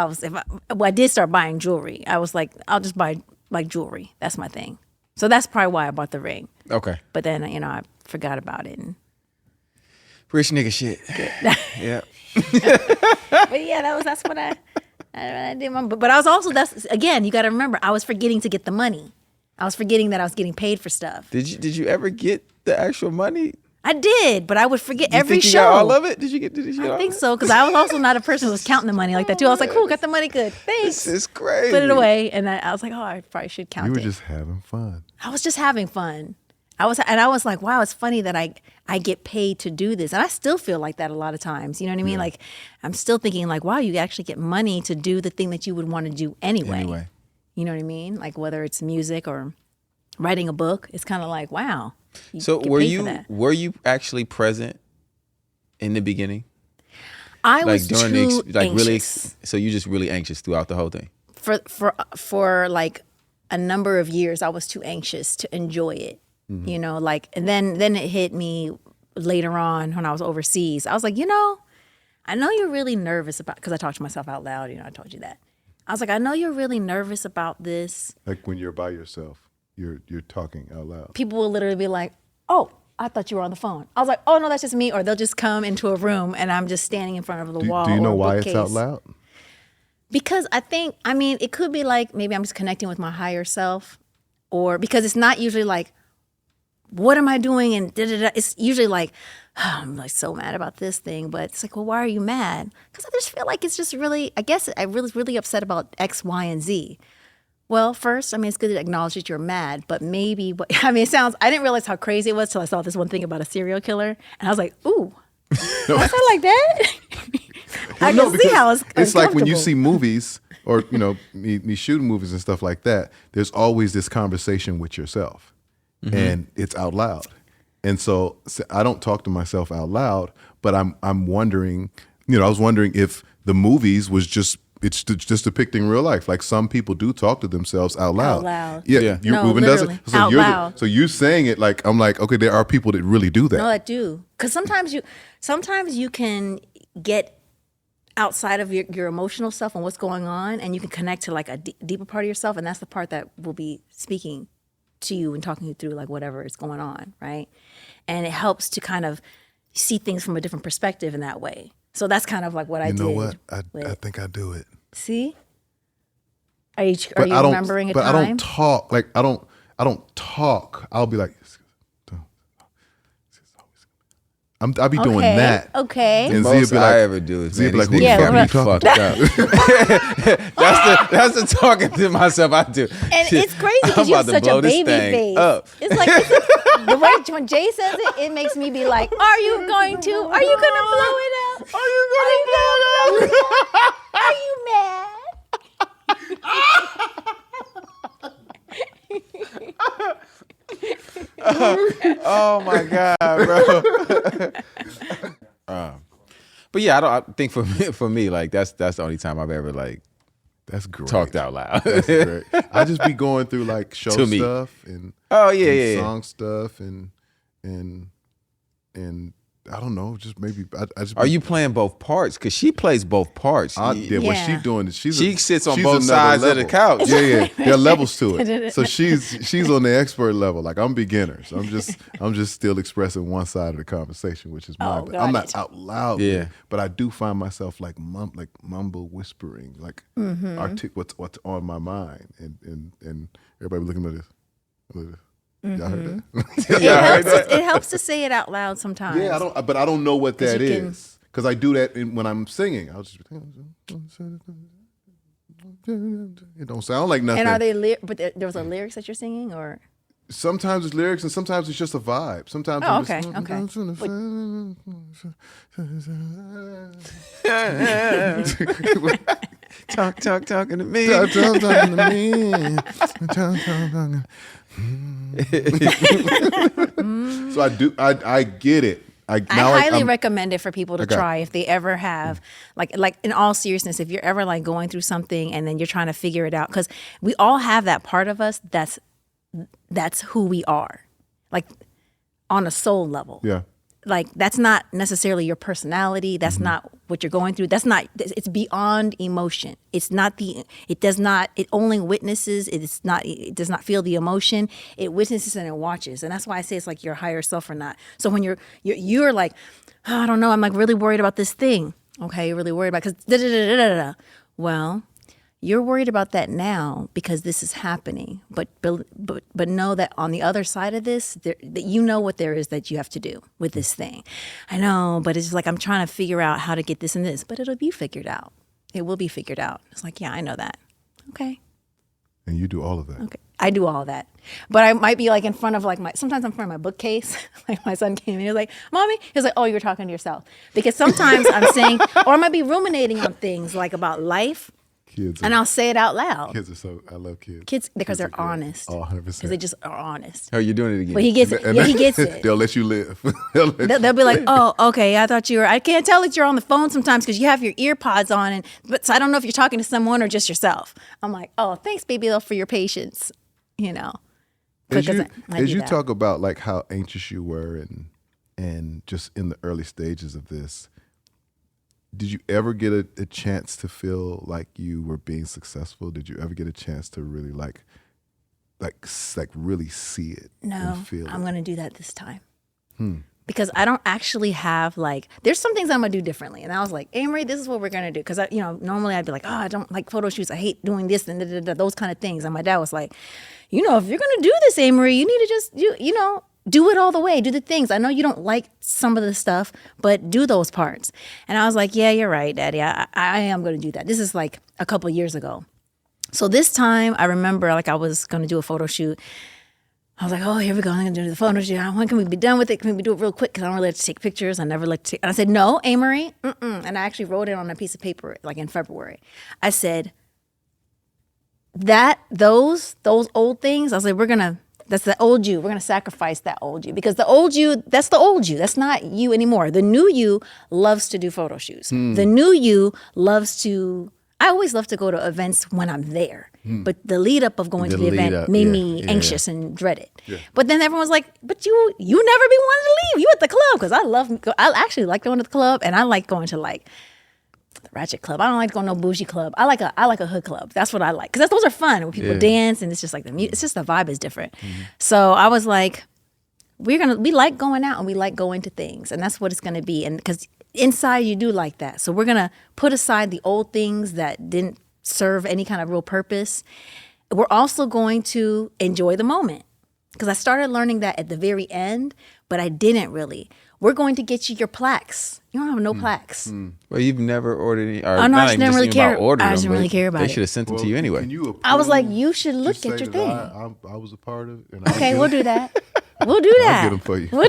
I did start buying jewelry, I was like, I'll just buy like jewelry. That's my thing. So that's probably why I bought the ring. Okay. But then, you know, I forgot about it. Rich nigga shit. Yeah. But yeah, that's what I did. But I was also, that's again, you got to remember, I was forgetting to get the money. I was forgetting that I was getting paid for stuff. Did you ever get the actual money? I did, but I would forget You every think you show. got all of it? Did you get all I think of it? so, because I was also not a person who was counting the money like that too. I was like, cool, got the money, good, thanks. This is crazy. Put it away, and I was like, oh, I probably should count You were it. just having fun. I was just having fun. I was like, wow, it's funny that I get paid to do this, and I still feel like that a lot of times. You know what I mean? Like, I'm still thinking like, wow, you actually get money to do the thing that you would want to do anyway. You know what I mean? Like whether it's music or writing a book, it's kind of like, wow. So get were paid for that. you actually present in the beginning? I was during too really? anxious. So you just really anxious throughout the whole thing? For like a number of years, I was too anxious to enjoy it. You know, like, and then it hit me later on when I was overseas. I was like, you know, I know you're really nervous about, because I talked to myself out loud. You know, I told you that. I was like, I know you're really nervous about this. Like when you're by yourself, you're talking out loud. People will literally be like, oh, I thought you were on the phone. I was like, oh, no, that's just me. Or they'll just come into a room and I'm just standing in front of the wall. Do you know or a why bookcase. it's out loud? Because I mean, it could be like maybe I'm just connecting with my higher self, or because it's not usually like, what am I doing? And da-da-da. It's usually like, oh, I'm like so mad about this thing. But it's like, well, why are you mad? Because I just feel like it's just really, I guess I was really upset about X, Y, and Z. Well, first, I mean, it's good to acknowledge that you're mad, but maybe, I mean, I didn't realize how crazy it was till I saw this one thing about a serial killer. And I was like, ooh, that's not like that? I Well, can see how it's like when you uncomfortable. see movies or, you know, me shooting movies and stuff like that, there's always this conversation with yourself and it's out loud. And so I don't talk to myself out loud, but I'm wondering, you know, I was wondering if the movies was just depicting real life. Like some people do talk to themselves out loud. Out loud. Yeah. No, Ruben does it. literally. So Out loud. so you saying it like, I'm like, okay, there are people that really do that. No, I do. Because sometimes you can get outside of your emotional stuff and what's going on, and you can connect to like a deeper part of yourself, and that's the part that will be speaking to you and talking you through like whatever is going on, right? And it helps to kind of see things from a different perspective in that way. So that's kind of like what I did. You know what? I with- think I do it. See? Are you But I don't, remembering a but time? I don't talk. Like I don't talk. I'll be like, I'll be doing that. Okay. And Most Zia be like, I ever do is, Zia man, be like, these who the Yeah, niggas fuck got are me you talking fucked up. That's the talking to myself I do. And Shit, it's crazy I'm because you have about to such blow a this baby thing face. up. It's like the way when Jay says it, it makes me be like, "Are you going to? Are you gonna blow it up? Are you gonna blow it up? Are you mad?" Oh my god, bro. But yeah, I think for me, like that's the only time I've ever like That's great. talked out loud. That's great. I just be going through like show To me. stuff and Oh yeah, and yeah, yeah. song stuff and I don't know, just maybe. I just Are you playing both parts? Because she plays both parts. yeah, what Yeah. she's doing is She sits on she's both another sides of the level. couch. Yeah, there are levels to it. So she's on the expert level. Like I'm beginner. So I'm just still expressing one side of the conversation, which is mine. Oh, But I'm got not it. out loud. Yeah. But I do find myself like mumble whispering, like what's on my mind, and everybody looking at this. Look at this. Y'all heard that? It helps to say it out loud sometimes. Yeah, I don't know what 'Cause that you can- is because I do that when I'm singing. I'll just it don't sound like nothing. And are they but there was a lyrics that you're singing, or Sometimes it's lyrics and sometimes it's just a vibe. Sometimes Oh, I'm okay, Talking to me. So I get it. I highly recommend it for people to Okay. try if they ever have like in all seriousness, if you're ever like going through something and then you're trying to figure it out, because we all have that part of us that's who we are, like on a soul level. Yeah. Like that's not necessarily your personality. That's not what you're going through. It's beyond emotion. It only witnesses. It does not feel the emotion. It witnesses and it watches. And that's why I say it's like your higher self or not. So when you're like, oh, I don't know, I'm like really worried about this thing. Okay, you're really worried about because well, you're worried about that now because this is happening. But know that on the other side of this, that you know what there is that you have to do with this thing. I know, but it's just like I'm trying to figure out how to get this and this, but it'll be figured out. It will be figured out. It's like, yeah, I know that. Okay. And you do all of that. Okay. I do all that. But I might be like in front of like sometimes I'm in front of my bookcase. Like my son came in, he was like, Mommy, he was like, oh, you were talking to yourself. Because sometimes I'm saying, or I might be ruminating on things like about life. And I'll say it out loud. Kids are so, I love kids. Kids, because they're are great. honest. Oh, 100%. Because they just are honest. Oh, you're doing it again. But he gets it. Yeah, he gets it. They'll let you live. They'll be like, oh, okay, I thought you were, I can't tell that you're on the phone sometimes because you have your ear pods on. So I don't know if you're talking to someone or just yourself. I'm like, oh, thanks, baby, though, for your patience, you know. As Because you talk about like how anxious you were and just in the early stages of this, did you ever get a chance to feel like you were being successful? Did you ever get a chance to really like really see it? No, and feel I'm it? going to do that this time. Because I don't actually have like, there's some things I'm going to do differently. And I was like, Amerie, this is what we're going to do. Because, normally I'd be like, oh, I don't like photo shoots. I hate doing this and those kind of things. And my dad was like, if you're going to do this, Amerie, you need to just, do it all the way. Do the things. I know you don't like some of the stuff, but do those parts. And I was like, yeah, you're right, Daddy. I am going to do that. This is like a couple of years ago. So this time I remember like I was going to do a photo shoot. I was like, oh, here we go. I'm going to do the photo shoot. When can we be done with it? Can we do it real quick? Because I don't really like to take pictures. I never like to take. And I said, no, Amerie. And I actually wrote it on a piece of paper like in February. I said, those old things, I was like, that's the old you. We're going to sacrifice that old you because the old you, that's the old you. That's not you anymore. The new you loves to do photo shoots. The new you I always love to go to events when I'm there. But the lead up of going to the event made me anxious and dread it. Yeah. But then everyone's like, but you never be wanting to leave. You at the club. Because I actually like going to the club and I like going to like the ratchet club. I don't like going to no bougie club. I like a hood club. That's what I like. Because those are fun when people dance and it's just like it's just the vibe is different. So I was like, we like going out and we like going to things. And that's what it's going to be. And because inside you do like that. So we're going to put aside the old things that didn't serve any kind of real purpose. We're also going to enjoy the moment. Because I started learning that at the very end, but I didn't really. We're going to get you your plaques. You don't have no plaques. Well, you've never ordered any. Or I know, I not just even didn't really even about care. ordering I just them, didn't really but care about They it. should have sent them to you anyway. Can you I was like, you should look just at say your that thing. I was a part of it. And Okay, we'll do that. We'll do that. I'll get them for you. We'll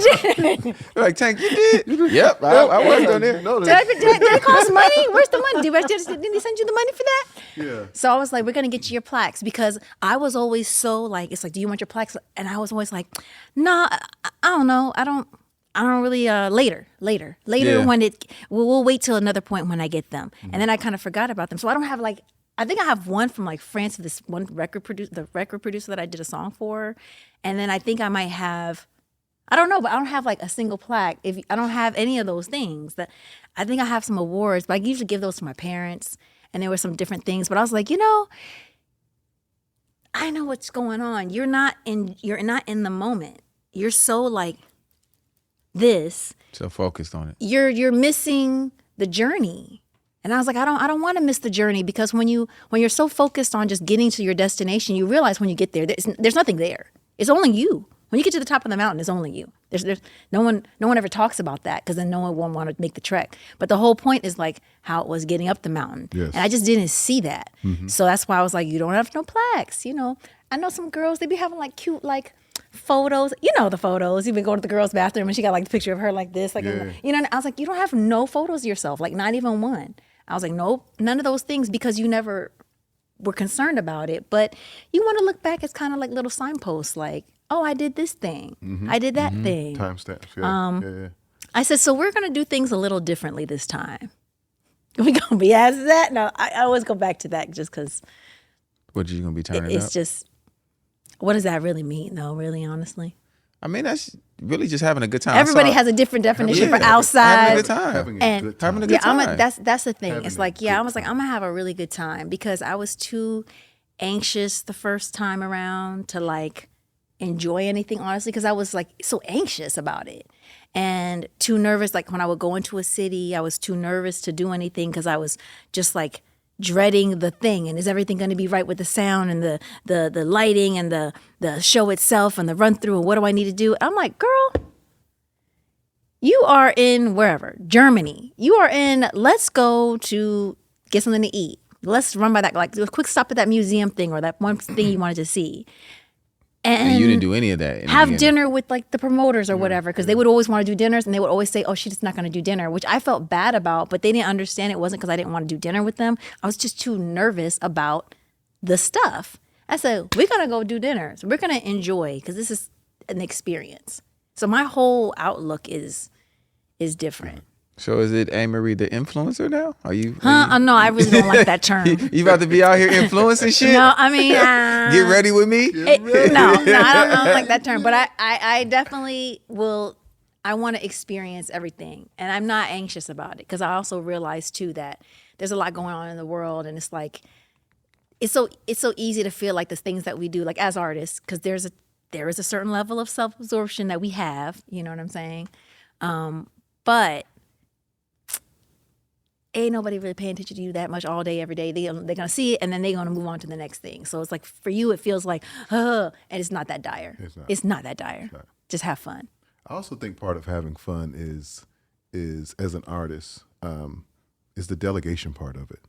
do Like, Tank, you did. Yep, I worked on it. No, Did it cost money? Where's the money? Didn't they send you the money for that? Yeah. So I was like, we're going to get you your plaques because I was always so like, it's like, do you want your plaques? And I was always like, no, I don't know. I don't really, later Yeah. when we'll wait till another point when I get them. And then I kind of forgot about them. So I don't have like, I think I have one from like France, this one the record producer that I did a song for. And then I think I might have I don't know, but I don't have like a single plaque. I don't have any of those things. That I think I have some awards, but I usually give those to my parents. And there were some different things, but I was like, I know what's going on. You're not in the moment. You're so like this. So focused on it. You're missing the journey. And I was like, I don't want to miss the journey, because when you're so focused on just getting to your destination, you realize when you get there, there's nothing there. It's only you. When you get to the top of the mountain, it's only you. There's no one ever talks about that, because then no one won't want to make the trek. But the whole point is like how it was getting up the mountain. Yes. And I just didn't see that. So that's why I was like, you don't have no plaques. I know some girls, they be having like cute like photos. The photos. You been going to the girls' bathroom and she got like the picture of her like this. Like, Yeah. I was like, you don't have no photos of yourself, like not even one. I was like, nope, none of those things, because you never were concerned about it. But you want to look back as kind of like little signposts, like, oh, I did this thing. I did that thing. Timestamps. Yeah. I said, so we're going to do things a little differently this time. We going to be asked that? No, I always go back to that just because What, you going to be turning it's up? just, what does that really mean though, really, honestly? I mean, that's really just having a good time. Everybody has a different definition for outside. Having a good time. Having a And good time. Having a good time. That's the thing. Having It's a like, good I was like, I'm gonna have a really good time, because I was too anxious the first time around to like enjoy anything, honestly, because I was like so anxious about it and too nervous. Like when I would go into a city, I was too nervous to do anything because I was just like dreading the thing, and is everything going to be right with the sound and the lighting and the show itself and the run through, and what do I need to do? I'm like, girl, you are in wherever, Germany. You are in, let's go to get something to eat. Let's run by that, like do a quick stop at that museum thing or that one thing you wanted to see. And you didn't do any of that. in the Have beginning. dinner with like the promoters or whatever, because they would always want to do dinners, and they would always say, oh, she's just not going to do dinner, which I felt bad about, but they didn't understand it wasn't because I didn't want to do dinner with them. I was just too nervous about the stuff. I said, we're going to go do dinners. We're going to enjoy, because this is an experience. So my whole outlook is different. So is it Amerie the influencer now? Are you? No, I really don't like that term. You about to be out here influencing shit? No, I mean, Get ready with me? no, I don't like that term. But I definitely will. I want to experience everything, and I'm not anxious about it, because I also realize too that there's a lot going on in the world, and it's like it's so easy to feel like the things that we do, like as artists, because there is a certain level of self-absorption that we have. You know what I'm saying? But ain't nobody really paying attention to you that much all day, every day. They're going to see it, and then they're going to move on to the next thing. So it's like, for you, it feels like, and it's not that dire. It's not that dire. Just have fun. I also think part of having fun is as an artist, is the delegation part of it,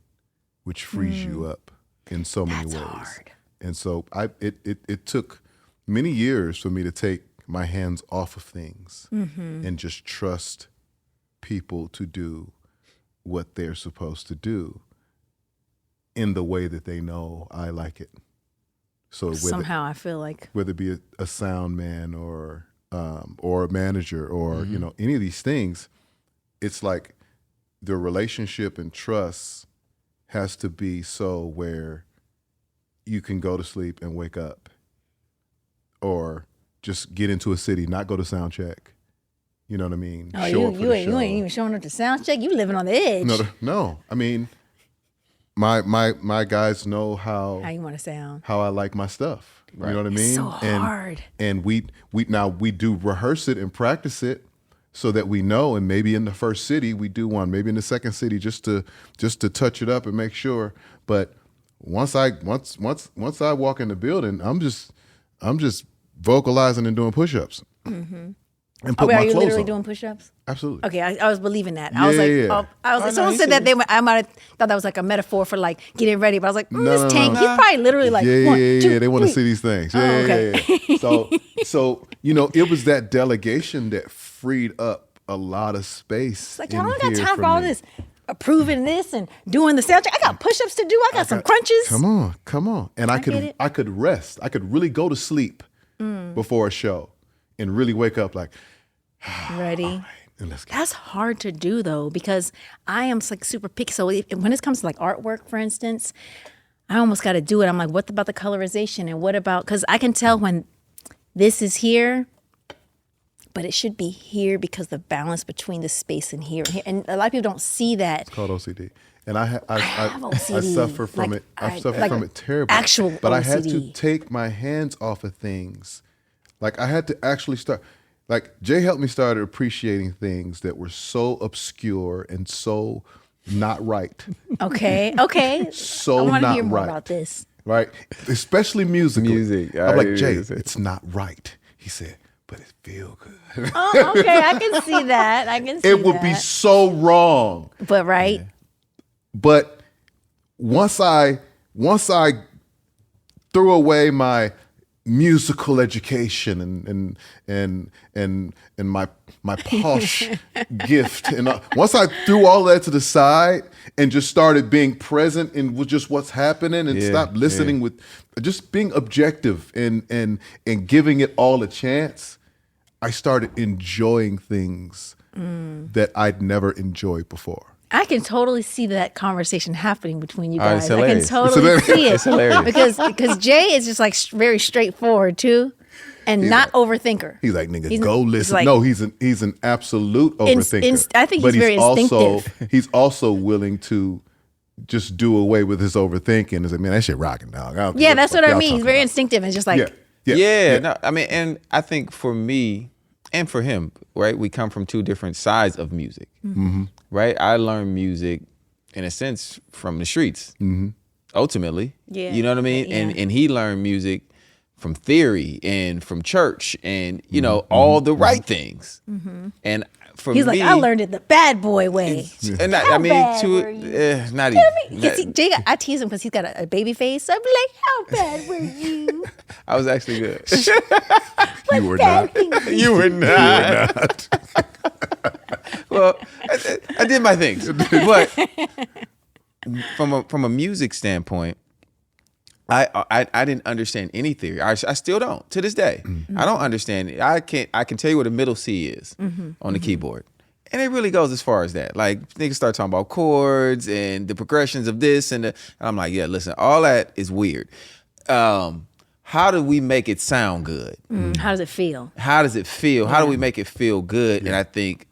which frees you up in so many ways. Hard. And so it took many years for me to take my hands off of things and just trust people to do what they're supposed to do in the way that they know I like it. So Somehow I feel like, whether it be a sound man or a manager or any of these things, it's like the relationship and trust has to be so where you can go to sleep and wake up, or just get into a city, not go to sound check. You know what I mean? oh, Show up for you the ain't show. even showing up to sound check. You living on the edge. No. I mean, my guys know How you want to sound? how I like my stuff. You know what I mean? It's so hard. And we do rehearse it and practice it so that we know. And maybe in the first city we do one, maybe in the second city just to touch it up and make sure. But once I walk in the building, I'm just vocalizing and doing push-ups. And put Are my you clothes literally on. doing push-ups? Absolutely. Okay, I was believing that. I was Yeah, like, yeah. oh, I was. Oh, no, someone you said that serious. I might have thought that was like a metaphor for like getting ready, but I was like, No, this no, tank, no. he's probably literally like, yeah, 1, yeah, 2, yeah. They want to 3. see these things. Yeah, Oh, okay. yeah. So it was that delegation that freed up a lot of space. Like, in y'all don't got here time for all me. this approving this and doing the sound check. I got push-ups to do. I got some crunches. Come on. And I get it. could rest. I could really go to sleep before a show and really wake up like, Ready. and let's go. That's hard to do though, because I am like super picky. So when it comes to like artwork, for instance, I almost got to do it. I'm like, what about the colorization, and what about, because I can tell when this is here, but it should be here because the balance between the space and here and here. And a lot of people don't see that. It's called OCD. And I have OCD. I suffer from it. I've suffered from it terribly. Actual but OCD. I had to take my hands off of things. Like I had to actually start. Like Jay helped me start appreciating things that were so obscure and so not right. Okay. So I want to not hear more right. about this. Right, especially musically. Music. I'm like, Jay, it's not right. He said, but it feel good. Oh, okay. I can see that. It would be so wrong. But right. But once I threw away my musical education and my posh gift, and once I threw all that to the side and just started being present in with just what's happening and stopped listening with just being objective and giving it all a chance, I started enjoying things that I'd never enjoyed before. I can totally see that conversation happening between you Oh, it's guys. I can hilarious. totally see it. It's hilarious. Because Jay is just like very straightforward too, and not overthinker. He's like, nigga, He's- go he's listen. like- No, he's an absolute overthinker. I think But he's very also instinctive. he's also willing to just do away with his overthinking and say, man, that shit rocking, dog. I don't Yeah, give a that's fuck what I y'all mean. He's talking very about. instinctive and just like Yeah. No, I mean, and I think for me and for him, right, we come from two different sides of music, right? I learned music, in a sense, from the streets, ultimately. Yeah. You know what I mean? Yeah. And he learned music from theory and from church and, you know, all the right things. And for he's me, like, I learned it the bad boy way. and I How mean, bad to were you? not You know what I even. mean? 'Cause Jay, I tease him because he's got a baby face. So I'm like, how bad were you? I was actually good. You were Bad not. things. You were not. Well, I did my things, but from a music standpoint, I didn't understand any theory. I still don't to this day. I don't understand it. I can tell you what a middle C is on the keyboard, and it really goes as far as that. Like niggas start talking about chords and the progressions of this and I'm like, yeah, listen, all that is weird. How do we make it sound good? How does it feel? How does it feel? How do we make it feel good? And I think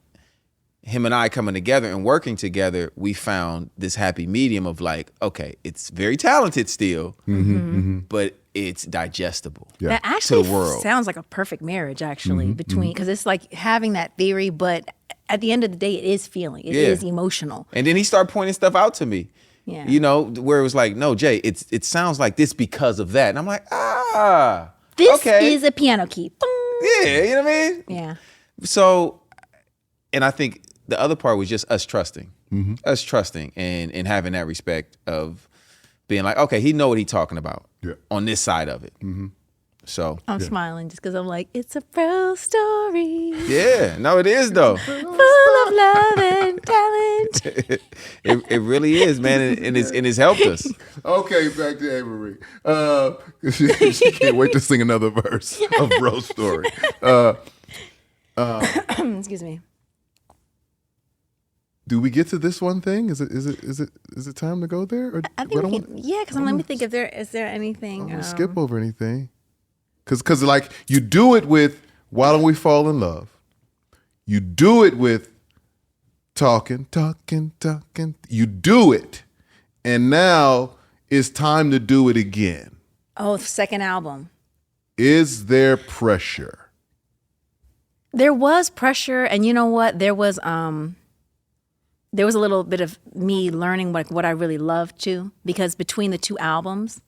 him and I coming together and working together, we found this happy medium of like, okay, it's very talented still, but it's digestible. Yeah. That actually To the world. sounds like a perfect marriage, actually, between because it's like having that theory, but at the end of the day, it is feeling, it is emotional. And then he started pointing stuff out to me. Yeah. You know, where it was like, no, Jay, it sounds like this because of that. And I'm like, This okay. is a piano key. Boom. Yeah, you know what I mean? Yeah. So, and I think the other part was just us trusting, and having that respect of being like, okay, he know what he's talking about on this side of it. So I'm smiling just because I'm like, it's a pro story yeah, no, it is though. full of love and talent. It really is, man, and it's helped us. Okay, back to Amerie. She can't wait to sing another verse of Bro Story. Excuse me. Do we get to this one thing? Is it time to go there? Or I think we can, yeah, because let me think if is there anything. I'm gonna skip over anything. Cause like you do it with Why Don't We Fall in Love? You do it with talking. You do it. And now it's time to do it again. Oh, second album. Is there pressure? There was pressure, and you know what? There was a little bit of me learning what I really loved too, because between the two albums,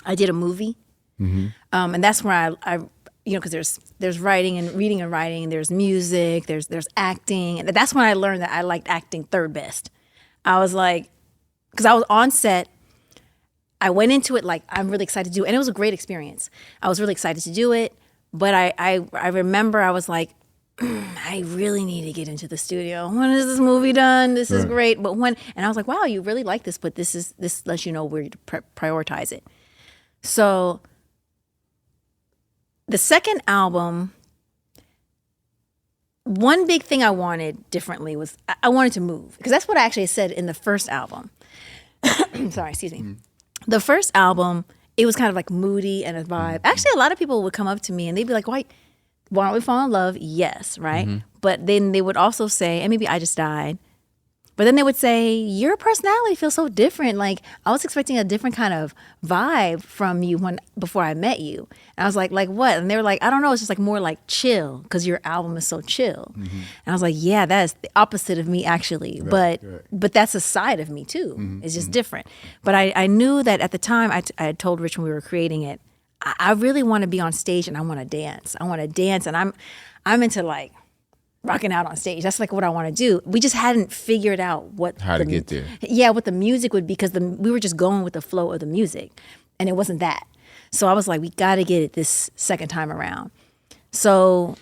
I did a movie, and that's where I because there's writing and reading and writing, and there's music, there's acting, and that's when I learned that I liked acting third best. I was like, because I was on set. I went into it like I'm really excited to do it, and it was a great experience. I was really excited to do it, but I remember I was like, I really need to get into the studio. When is this movie done? This is great. But and I was like, wow, you really like this, but this lets you know where to prioritize it. So the second album, one big thing I wanted differently was I wanted to move, because that's what I actually said in the first album. Sorry, excuse me. The first album, it was kind of like moody and a vibe. Actually, a lot of people would come up to me and they'd be like, why? Why Don't We Fall in Love? Yes, right? But then they would also say, and maybe I Just Died. But then they would say, your personality feels so different. Like, I was expecting a different kind of vibe from you before I met you. And I was like what? And they were like, I don't know. It's just like more like chill because your album is so chill. And I was like, yeah, that's the opposite of me actually. But that's a side of me too. It's just different. But I knew that at the time, I had told Rich when we were creating it, I really want to be on stage and I want to dance. I want to dance. And I'm into like rocking out on stage. That's like what I want to do. We just hadn't figured out how to get there. Yeah, what the music would be because we were just going with the flow of the music, and it wasn't that. So I was like, we got to get it this second time around. So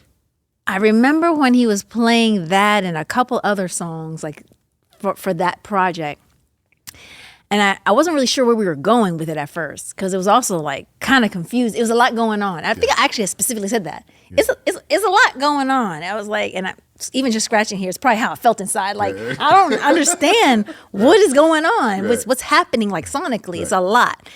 I remember when he was playing that and a couple other songs like for that project. And I wasn't really sure where we were going with it at first because it was also like kind of confused. It was a lot going on. I think I actually specifically said that. Yeah. It's a lot going on. I was like, and even just scratching here, it's probably how I felt inside. Like, I don't understand what is going on. Right. What's happening like sonically. Right. It's a lot.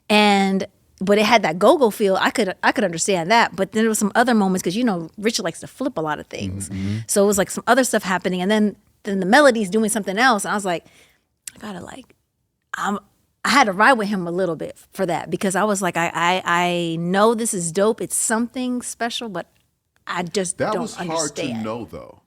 But it had that go-go feel. I could understand that. But then there was some other moments because, Richard likes to flip a lot of things. Mm-hmm. So it was like some other stuff happening. And then the melody's doing something else. And I was like, I gotta I had to ride with him a little bit for that because I was like, I know this is dope. It's something special, but I just don't understand. That was hard to know, though.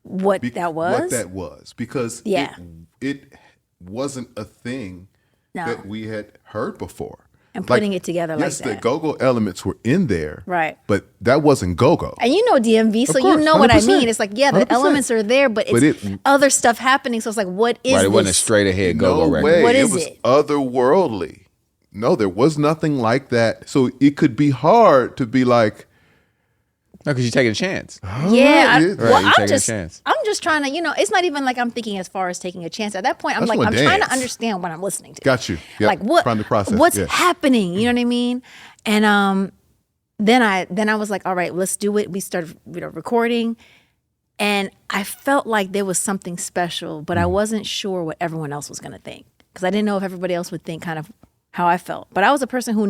What that was? What that was. Because it wasn't a thing that we had heard before. And putting it together like that. Yes, the go-go elements were in there. Right. But that wasn't go-go. And you know DMV, so you know what I mean. It's like, yeah, the 100%. Elements are there, but it's other stuff happening. So it's like, what is this? It wasn't a straight ahead go-go record. Way. What is it? Was otherworldly. No, there was nothing like that. So it could be hard to be like, no, because you're taking a chance. Yeah. I'm just trying to, it's not even like I'm thinking as far as taking a chance. At that point, I'm trying to understand what I'm listening to. Got you. Yep. Like what's happening? You know what I mean? And then I was like, all right, let's do it. We started recording. And I felt like there was something special, but I wasn't sure what everyone else was going to think. Because I didn't know if everybody else would think kind of how I felt. But I was a person who I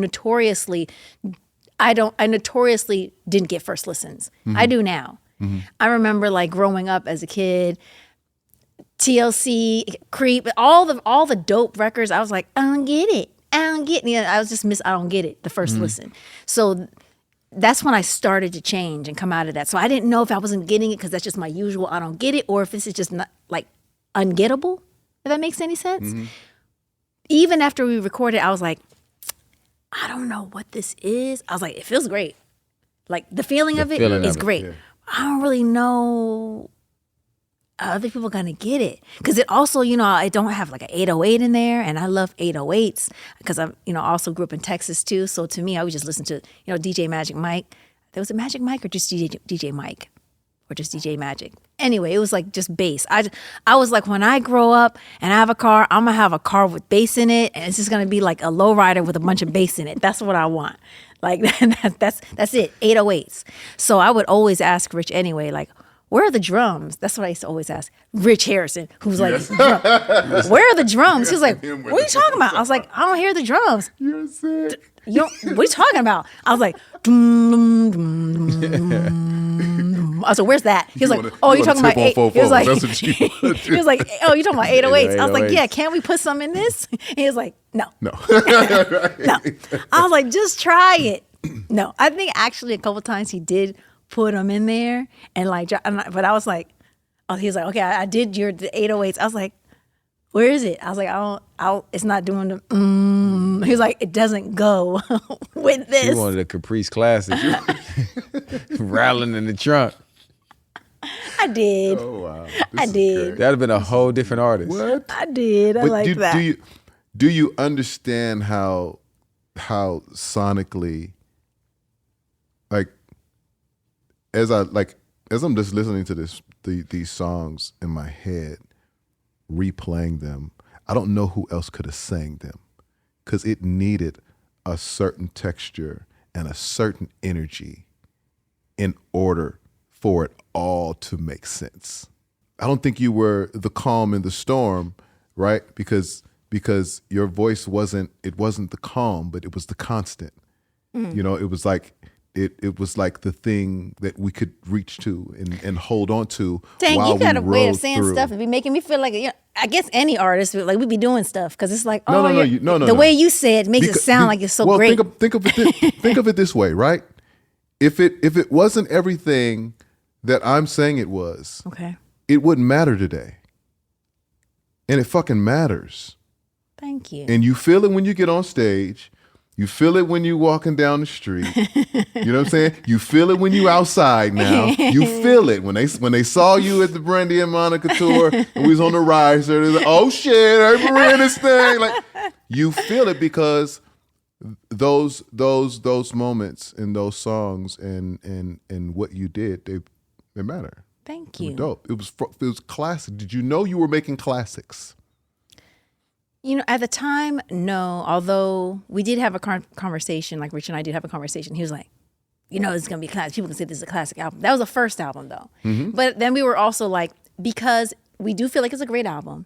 notoriously didn't get first listens. Mm-hmm. I do now. Mm-hmm. I remember like growing up as a kid, TLC, Creep, all the dope records. I was like, I don't get it. I was just I don't get it the first listen. So that's when I started to change and come out of that. So I didn't know if I wasn't getting it because that's just my usual I don't get it, or if this is just not like ungettable. If that makes any sense. Mm-hmm. Even after we recorded, I was like, I don't know what this is. I was like, it feels great. Like the feeling of it is great. Yeah. I don't really know other people gonna get it. Because it also, I don't have like an 808 in there, and I love 808s because I'm, also grew up in Texas too. So to me, I would just listen to, DJ Magic Mike. There was a Magic Mike or just DJ Mike or just DJ Magic. Anyway, it was like just bass. I was like, when I grow up and I have a car, I'm gonna have a car with bass in it, and it's just gonna be like a lowrider with a bunch of bass in it. That's what I want. Like that's it. 808s. So I would always ask Rich anyway, like, where are the drums? That's what I used to always ask Rich Harrison, who's like, where are the drums? He was like, what are you talking about? I was like, I don't hear the drums. You're sick. What are you talking about? I was like, dum, dum, dum, dum. I was like, where's that? He was like, oh, you're talking about eight. He was like, he was like, oh, you're talking about 808s. I was like, yeah, can we put some in this? He was like, no. No. I was like, just try it. No, I think actually a couple times he did put them in there and like, but I was like, oh, he was like, okay, I did the 808s. I was like, where is it? I was like, it's not doing the, He was like, it doesn't go with this. You wanted a Caprice Classic. Rattling in the trunk. I did. Oh, wow. I did. That'd have been a whole different artist. What? I did. I like that. Do you understand how sonically, like, as I'm just listening to these songs in my head, replaying them, I don't know who else could have sang them because it needed a certain texture and a certain energy in order for it all to make sense. I don't think you were the calm in the storm, right? Because your voice wasn't the calm, but it was the constant. Mm. It was like it was like the thing that we could reach to and hold on to. Dang, while you got we a way of rode saying through. stuff and be making me feel like, I guess any artist, like we be doing stuff because it's like, No, the way you say it makes it sound like it's so great. Think of it this way, right? If it wasn't everything that I'm saying it was, Okay. it wouldn't matter today. And it fucking matters. Thank you. And you feel it when you get on stage. You feel it when you walking down the street. You know what I'm saying? You feel it when you outside now. You feel it when they saw you at the Brandy and Monica tour and we was on the riser. They're like, oh shit, I'm in this thing. Like, you feel it because those moments and those songs and what you did, they matter. Thank They were you. dope. It was classic. Did you know you were making classics? At the time, no. Although we did have a conversation, like Rich and I did have a conversation. He was like, it's going to be classic. People can say this is a classic album. That was the first album, though. Mm-hmm. But then we were also like, because we do feel like it's a great album,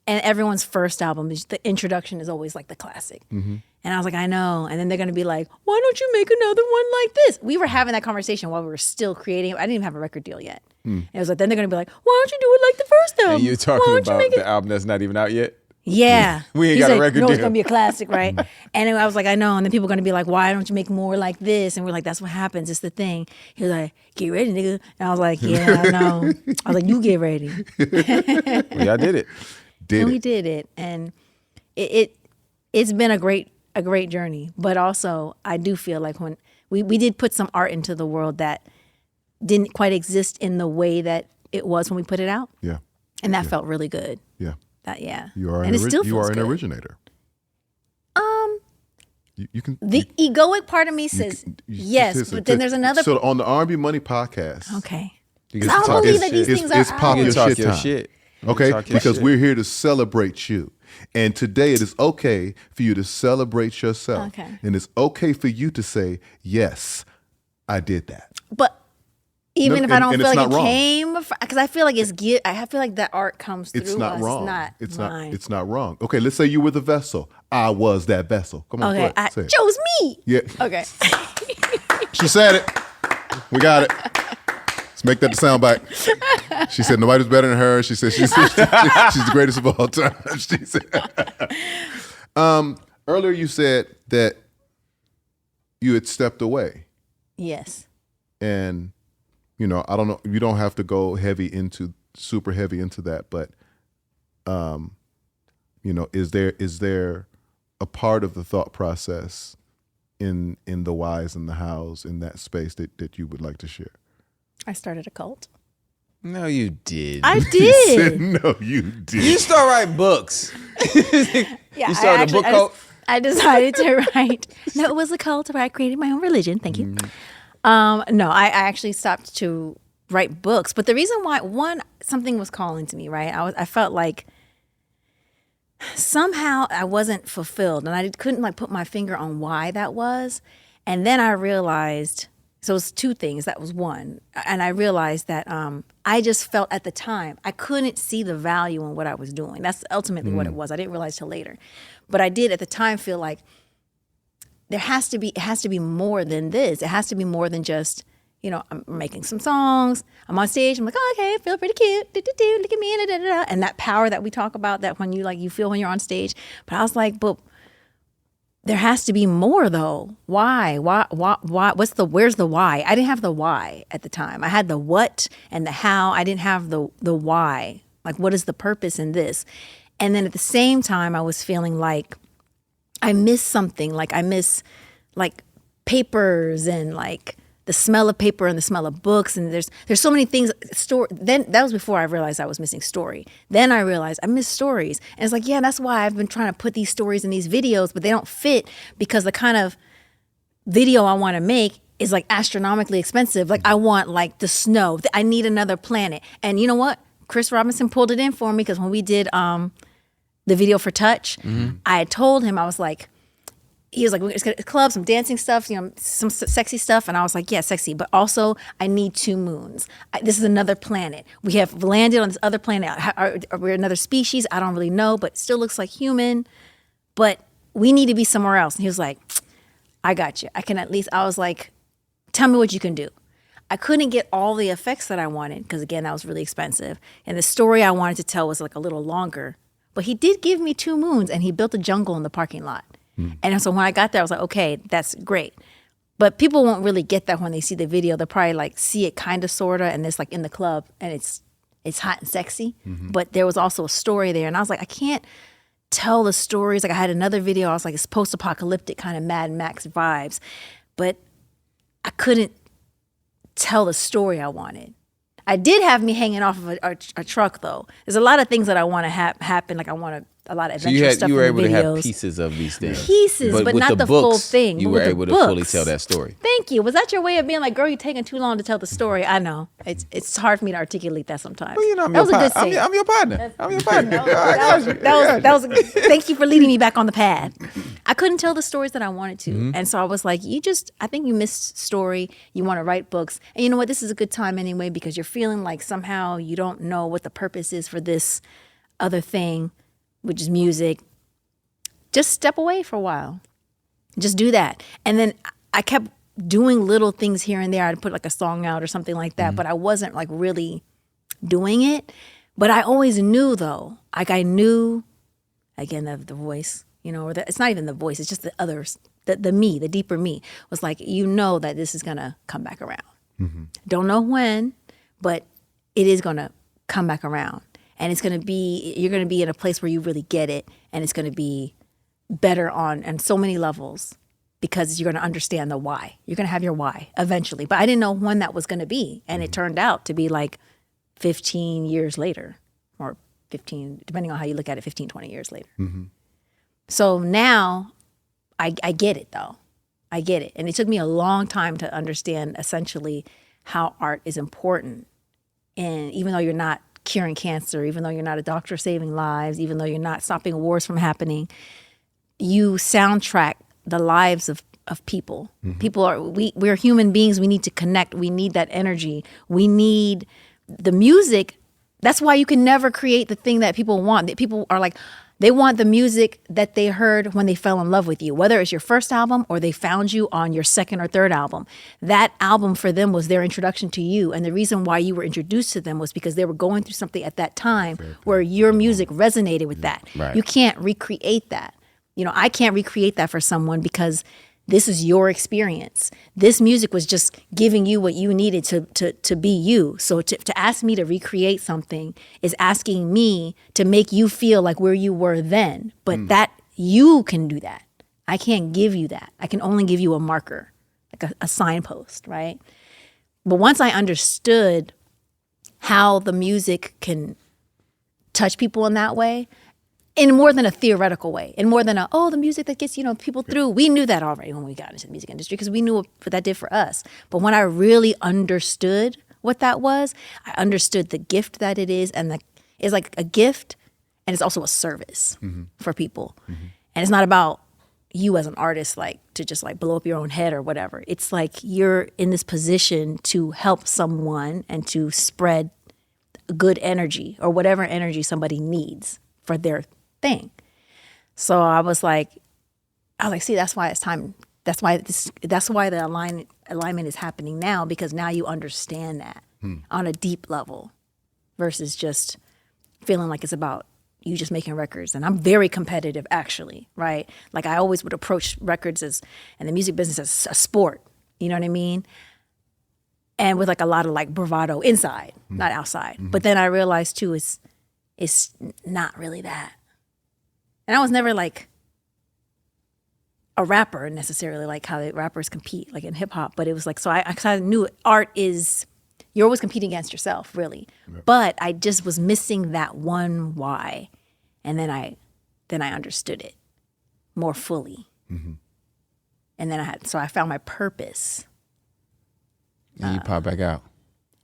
and everyone's first album, the introduction is always like the classic. Mm-hmm. And I was like, I know. And then they're going to be like, why don't you make another one like this? We were having that conversation while we were still creating it. I didn't even have a record deal yet. And it was like, then they're going to be like, why don't you do it like the first album? And you're Why talking don't you about make it- the album that's not even out yet? Yeah. We ain't He's got a like, record it's deal. going to be a classic, right? And then I was like, I know. And then people are going to be like, why don't you make more like this? And we're like, that's what happens. It's the thing. He was like, get ready, nigga. And I was like, yeah, I know. I was like, you get ready. Well, I did it. We did it. And it's been a great journey. But also, I do feel like when we did put some art into the world that didn't quite exist in the way that it was when we put it out. Yeah. And that felt really good. Yeah. You are and it still you feels are an good. originator. You can The egoic part of me says yes, listen, but then there's another. So on the R&B Money podcast, Okay. You 'Cause get I to don't talk believe your that these shit. things it's are pop You your ours. talk shit your time. shit. Okay, You talk your because shit. we're here to celebrate you, and today it is okay for you to celebrate yourself, Okay. and it's okay for you to say, "Yes, I did that." But even No, if I don't and feel it's like not it wrong. came, because I feel like I feel like that art comes through It's not us. wrong. It's not. It's not wrong. Okay, let's say you were the vessel. I was that vessel. Come on, Okay, go ahead, say it. chose me. Yeah, Okay. she said it. We got it. Let's make that the soundbite. She said nobody's better than her. She said she's the greatest of all time. She said. Earlier you said that you had stepped away, Yes. and I don't know. You don't have to go super heavy into that, but is there a part of the thought process in the whys and the hows in that space that you would like to share? I started a cult. No, you did. I He said, did. no, you did. You start writing books. Yeah, You started a book cult? I decided to write. No, it was a cult where I created my own religion. Thank you. No, I actually stopped to write books. But the reason why, something was calling to me, right? I felt like somehow I wasn't fulfilled, and I couldn't put my finger on why that was. And then I realized, so it was two things. That was one. And I realized that I just felt at the time, I couldn't see the value in what I was doing. That's ultimately what it was. I didn't realize till later. But I did at the time feel like it has to be more than this. It has to be more than just, I'm making some songs. I'm on stage. I'm like, oh, okay, I feel pretty cute. Do-do-do, look at me. Da-da-da-da. And that power that we talk about, that when you feel when you're on stage. But I was like, but there has to be more though. Why? Where's the why? I didn't have the why at the time. I had the what and the how. I didn't have the why. Like, what is the purpose in this? And then at the same time, I was feeling like I miss something. Like I miss papers and the smell of paper and the smell of books. And there's so many things. Then that was before I realized I was missing story. Then I realized I miss stories. And it's like, yeah, that's why I've been trying to put these stories in these videos, but they don't fit because the kind of video I want to make is astronomically expensive. I want the snow. I need another planet. And you know what? Chris Robinson pulled it in for me because when we did the video for Touch, I had told him, I was like, he was like, we're just gonna club, some dancing stuff, some sexy stuff. And I was like, yeah, sexy, but also I need 2 moons. This is another planet. We have landed on this other planet. Are we another species? I don't really know, but still looks like human. But we need to be somewhere else. And he was like, I got you. I can at least, I was like, Tell me what you can do. I couldn't get all the effects that I wanted because, again, that was really expensive. And the story I wanted to tell was like a little longer. But he did give me 2 moons, and he built a jungle in the parking lot. And so when I got there, I was like, okay, that's great. But people won't really get that when they see the video. They'll probably like see it kind of, sort of, and it's like in the club, and it's hot and sexy. But there was also a story there. And I was like, I can't tell the stories. Like I had another video, I was like, it's post-apocalyptic kind of Mad Max vibes. But I couldn't tell the story I wanted. I did have me hanging off of a truck, though. There's a lot of things that I want to happen. Like I want a lot of adventure stuff. You were in able the to have videos. pieces of these things. Pieces, but with not the full thing. You But were with the able to fully books. tell that story. Thank you. Was that your way of being like, girl, you're taking too long to tell the story? I know. It's hard for me to articulate that sometimes. Well, you know, that was a good save. I'm your partner. I'm your partner. That was thank you for leading me back on the path. I couldn't tell the stories that I wanted to. And so I was like, I think you missed story. You want to write books. And you know what? This is a good time anyway, because you're feeling like somehow you don't know what the purpose is for this other thing, which is music. Just step away for a while. Just do that. And then I kept doing little things here and there. I'd put like a song out or something like that, but I wasn't like really doing it. But I always knew, though. Like I knew, again, the voice, or it's not even the voice. It's just the others, the me, the deeper me was like, that this is going to come back around. Don't know when, but it is going to come back around. And you're going to be in a place where you really get it. And it's going to be better on so many levels, because you're going to understand the why. You're going to have your why eventually. But I didn't know when that was going to be. And it turned out to be like 15 years later, or 15, depending on how you look at it, 15, 20 years later. So now I get it, though. I get it. And it took me a long time to understand essentially how art is important. And even though you're not curing cancer, even though you're not a doctor saving lives, even though you're not stopping wars from happening, you soundtrack the lives of people. We're human beings. We need to connect. We need that energy. We need the music. That's why you can never create the thing that people want. That people are like, they want the music that they heard when they fell in love with you, whether it's your first album or they found you on your second or third album. That album for them was their introduction to you. And the reason why you were introduced to them was because they were going through something at that time where your music resonated with that. Right. You can't recreate that. I can't recreate that for someone because this is your experience. This music was just giving you what you needed to be you. So to ask me to recreate something is asking me to make you feel like where you were then. But that you can do that. I can't give you that. I can only give you a marker, like a signpost, right? But once I understood how the music can touch people in that way, in more than a theoretical way, in more than the music that gets, people through. We knew that already when we got into the music industry because we knew what that did for us. But when I really understood what that was, I understood the gift that it is, and it's like a gift, and it's also a service for people. And it's not about you as an artist, like to just like blow up your own head or whatever. It's like you're in this position to help someone and to spread good energy or whatever energy somebody needs for their thing. So I was like, see, that's why it's time. That's why the alignment is happening now, because now you understand that on a deep level versus just feeling like it's about you just making records. And I'm very competitive, actually, right? Like I always would approach records and the music business as a sport. You know what I mean? And with like a lot of like bravado inside, not outside. But then I realized too, it's not really that. And I was never like a rapper necessarily, like how the rappers compete, like in hip hop. But it was like, so I knew art is, you're always competing against yourself, really. Yep. But I just was missing that one why. And then I understood it more fully. And then I found my purpose. And you pop back out.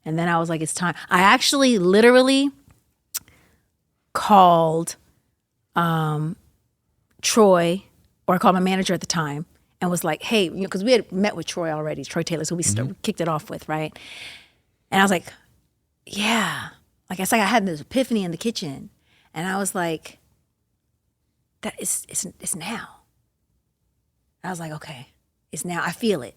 And then I was like, it's time. I actually literally called Troy, or I called my manager at the time, and was like, hey, because we had met with Troy already, Troy Taylor, so we kicked it off with, right? And I was like, yeah. Like I had this epiphany in the kitchen, and I was like, it's now. I was like, okay, it's now. I feel it.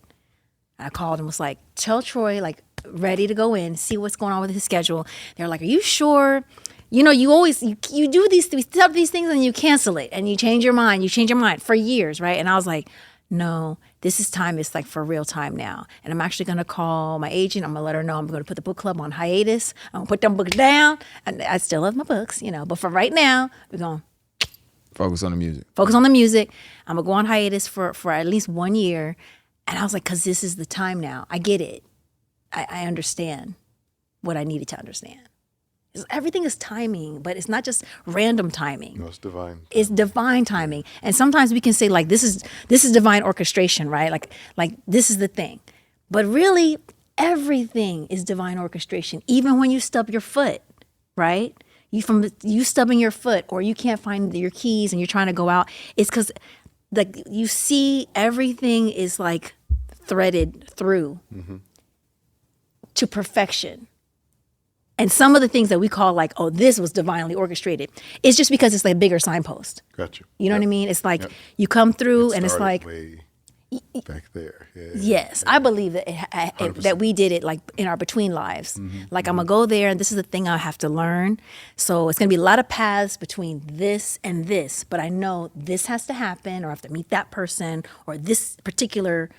And I called and was like, tell Troy, like, ready to go in, see what's going on with his schedule. They're like, are you sure? You know, you always, you do these things and you cancel it and you change your mind for years, right? And I was like, no, this is time. It's like for real time now. And I'm actually going to call my agent. I'm going to let her know I'm going to put the book club on hiatus. I'm going to put them books down. And I still love my books, you know, but for right now, we're going to Focus on the music. I'm going to go on hiatus for at least 1 year. And I was like, because this is the time now. I get it. I understand what I needed to understand. Everything is timing, but it's not just random timing. No, it's divine. It's divine timing. And sometimes we can say like this is divine orchestration, right? Like this is the thing. But really everything is divine orchestration. Even when you stub your foot, right? You stubbing your foot or you can't find your keys and you're trying to go out, it's cuz like you see everything is like threaded through to perfection. And some of the things that we call like, oh, this was divinely orchestrated, it's just because it's like a bigger signpost. Got you. You know what I mean? It's like you come through and it's like, way back there. Yeah, yes, I believe that that we did it like in our between lives. Like I'm gonna go there and this is the thing I have to learn. So it's gonna be a lot of paths between this and this, but I know this has to happen or I have to meet that person or this particular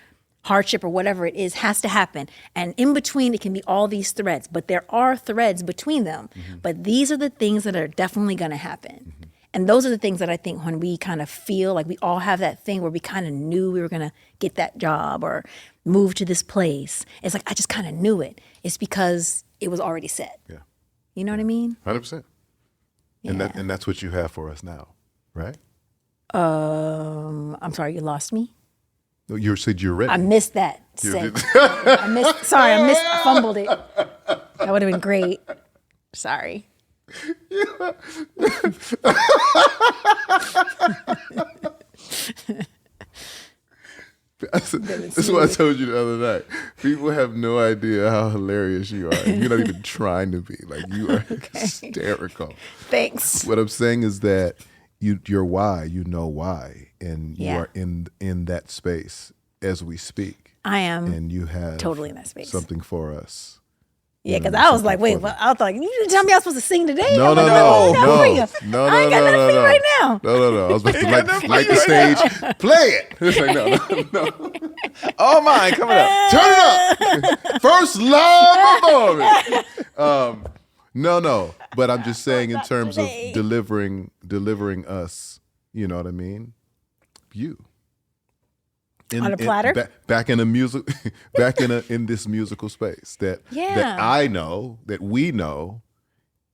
hardship or whatever it is has to happen. And in between, it can be all these threads, but there are threads between them. But these are the things that are definitely going to happen. And those are the things that I think when we kind of feel like we all have that thing where we kind of knew we were going to get that job or move to this place. It's like, I just kind of knew it. It's because it was already set. Yeah. You know what I mean? 100%. Yeah. And that's what you have for us now, right? I'm sorry, you lost me? No, you said you're ready. I missed that. I fumbled it. That would have been great. Sorry. This is what I told you the other night. People have no idea how hilarious you are. You're not even trying to be. Like, you are hysterical. Thanks. What I'm saying is that you're why, you know why, and you are in that space as we speak. I am. And you have totally in that space. Something for us. Yeah, because I was like, wait, well, I was like, you didn't tell me I was supposed to sing today? No. I ain't got nothing for you right now. No. I was about to light the stage. Play it. It's like, no. Oh, mine coming up. Turn it up. First live performance. No. But I'm just saying in terms of delivering us, you know what I mean? You. On a platter? Back in a music, in this musical space that I know, that we know,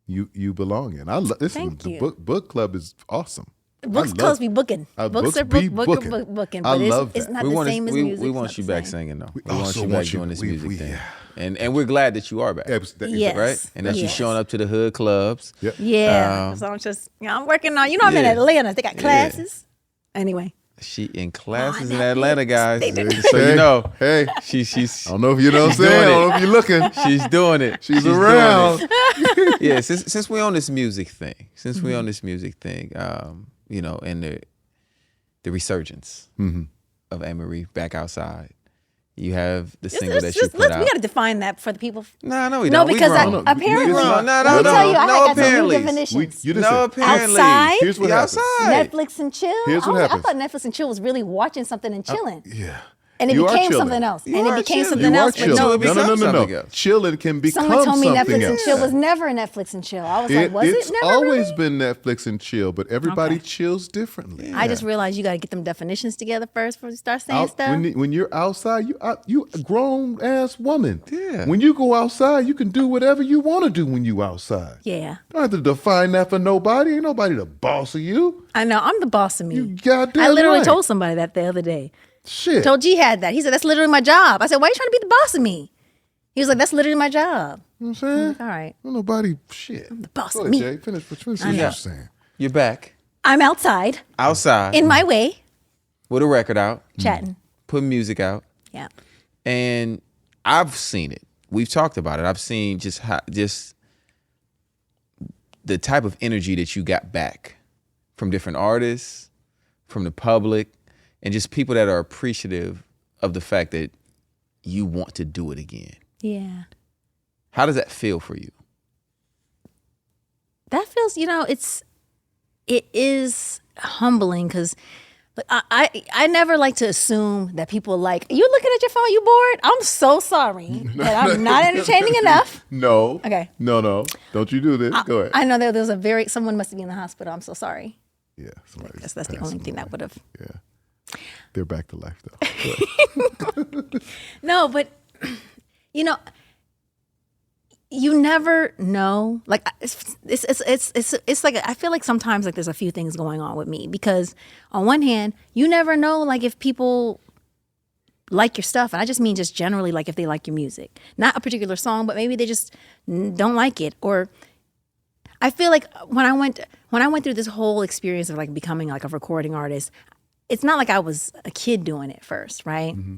you belong in. Listen, the book club is awesome. Books clubs be booking. Books are booking. But it's not the same as music. We want you back singing though. We want you back doing this music thing. And we're glad that you are back. Yes. Right? And that you're showing up to the hood clubs. Yep. Yeah. So I'm just, I'm working on, I'm in Atlanta. They got classes. Anyway. She in classes in Atlanta, guys. So you know, hey, she's. I don't know if you know what I'm saying. I don't know if you're looking. She's doing it. She's around. Yeah, since we're on this music thing, and the resurgence of Amerie back outside. You have the single that you put out. We got to define that for the people. No, we don't. No, because apparently, let me tell you, I got some new definitions. Apparently. Outside? Here's what happens. Netflix and chill? Here's what happens. I thought Netflix and chill was really watching something and chilling. Yeah. And it became something else. You are chilling. No. Chilling can become something else. Someone told me Netflix and chill was never Netflix and chill. I was like, was it never? It's always been Netflix and chill, but everybody chills differently. I just realized you got to get them definitions together first before you start saying stuff. When you're outside, you a grown ass woman. Yeah. When you go outside, you can do whatever you want to do when you outside. Yeah. Don't have to define that for nobody. Ain't nobody the boss of you. I know. I'm the boss of me. You goddamn I literally right. told somebody that the other day. Shit. Told G had that. He said, that's literally my job. I said, why are you trying to be the boss of me? He was like, that's literally my job. You know what I'm saying? Like, all right. Ain't nobody shit. I'm the boss Go of ahead, me. Jay. Finish what you're saying. You're back. I'm outside. In my way. With a record out. Chatting. Putting music out. Yeah. And I've seen it. We've talked about it. I've seen just the type of energy that you got back from different artists, from the public, and just people that are appreciative of the fact that you want to do it again. Yeah. How does that feel for you? That feels, it is humbling because I never like to assume that people like, you looking at your phone, you bored? I'm so sorry that I'm not entertaining enough. No. Okay. No. Don't you do this. Go ahead. I know that there's someone must be in the hospital. I'm so sorry. Yeah. I guess that's the only thing that would have. Yeah. They're back to life though. No, but you never know. Like it's like I feel like sometimes like there's a few things going on with me because on one hand you never know like if people like your stuff, and I just mean just generally like if they like your music, not a particular song, but maybe they just don't like it. Or I feel like when I went through this whole experience of like becoming like a recording artist, it's not like I was a kid doing it first, right? Mm-hmm.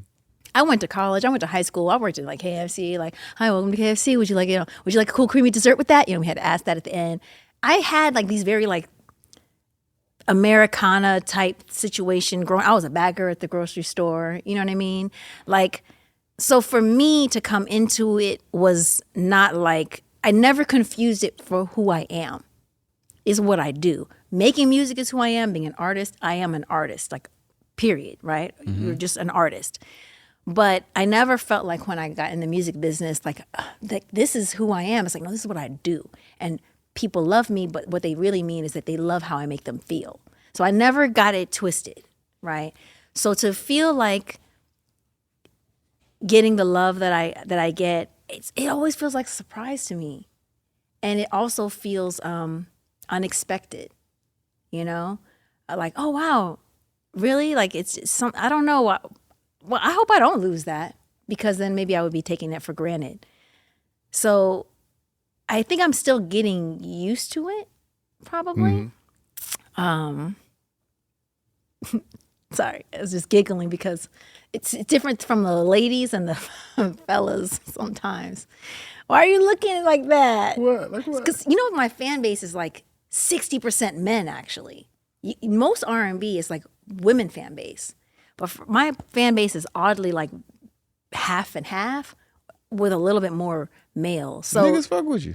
I went to college. I went to high school. I worked at like KFC. Like, hi, welcome to KFC. Would you like a cool creamy dessert with that? We had to ask that at the end. I had like these very like Americana type situation growing. I was a bagger at the grocery store. You know what I mean? Like, so for me to come into it was not like, I never confused it for who I am. Is what I do. Making music is who I am. Being an artist, I am an artist. Like, period. Right? Mm-hmm. You're just an artist. But I never felt like when I got in the music business, like this is who I am. It's like, no, this is what I do. And people love me, but what they really mean is that they love how I make them feel. So I never got it twisted, right? So to feel like getting the love that I get, it always feels like a surprise to me. And it also feels unexpected, Like, oh, wow, really? Like it's some, I don't know. Well, I hope I don't lose that because then maybe I would be taking that for granted. So I think I'm still getting used to it, probably. Mm-hmm. Sorry, I was just giggling because it's different from the ladies and the fellas sometimes. Why are you looking like that? What? Like what? Because my fan base is like 60% men, actually. Most R&B is like women fan base. But my fan base is oddly like half and half with a little bit more male. So niggas fuck with you.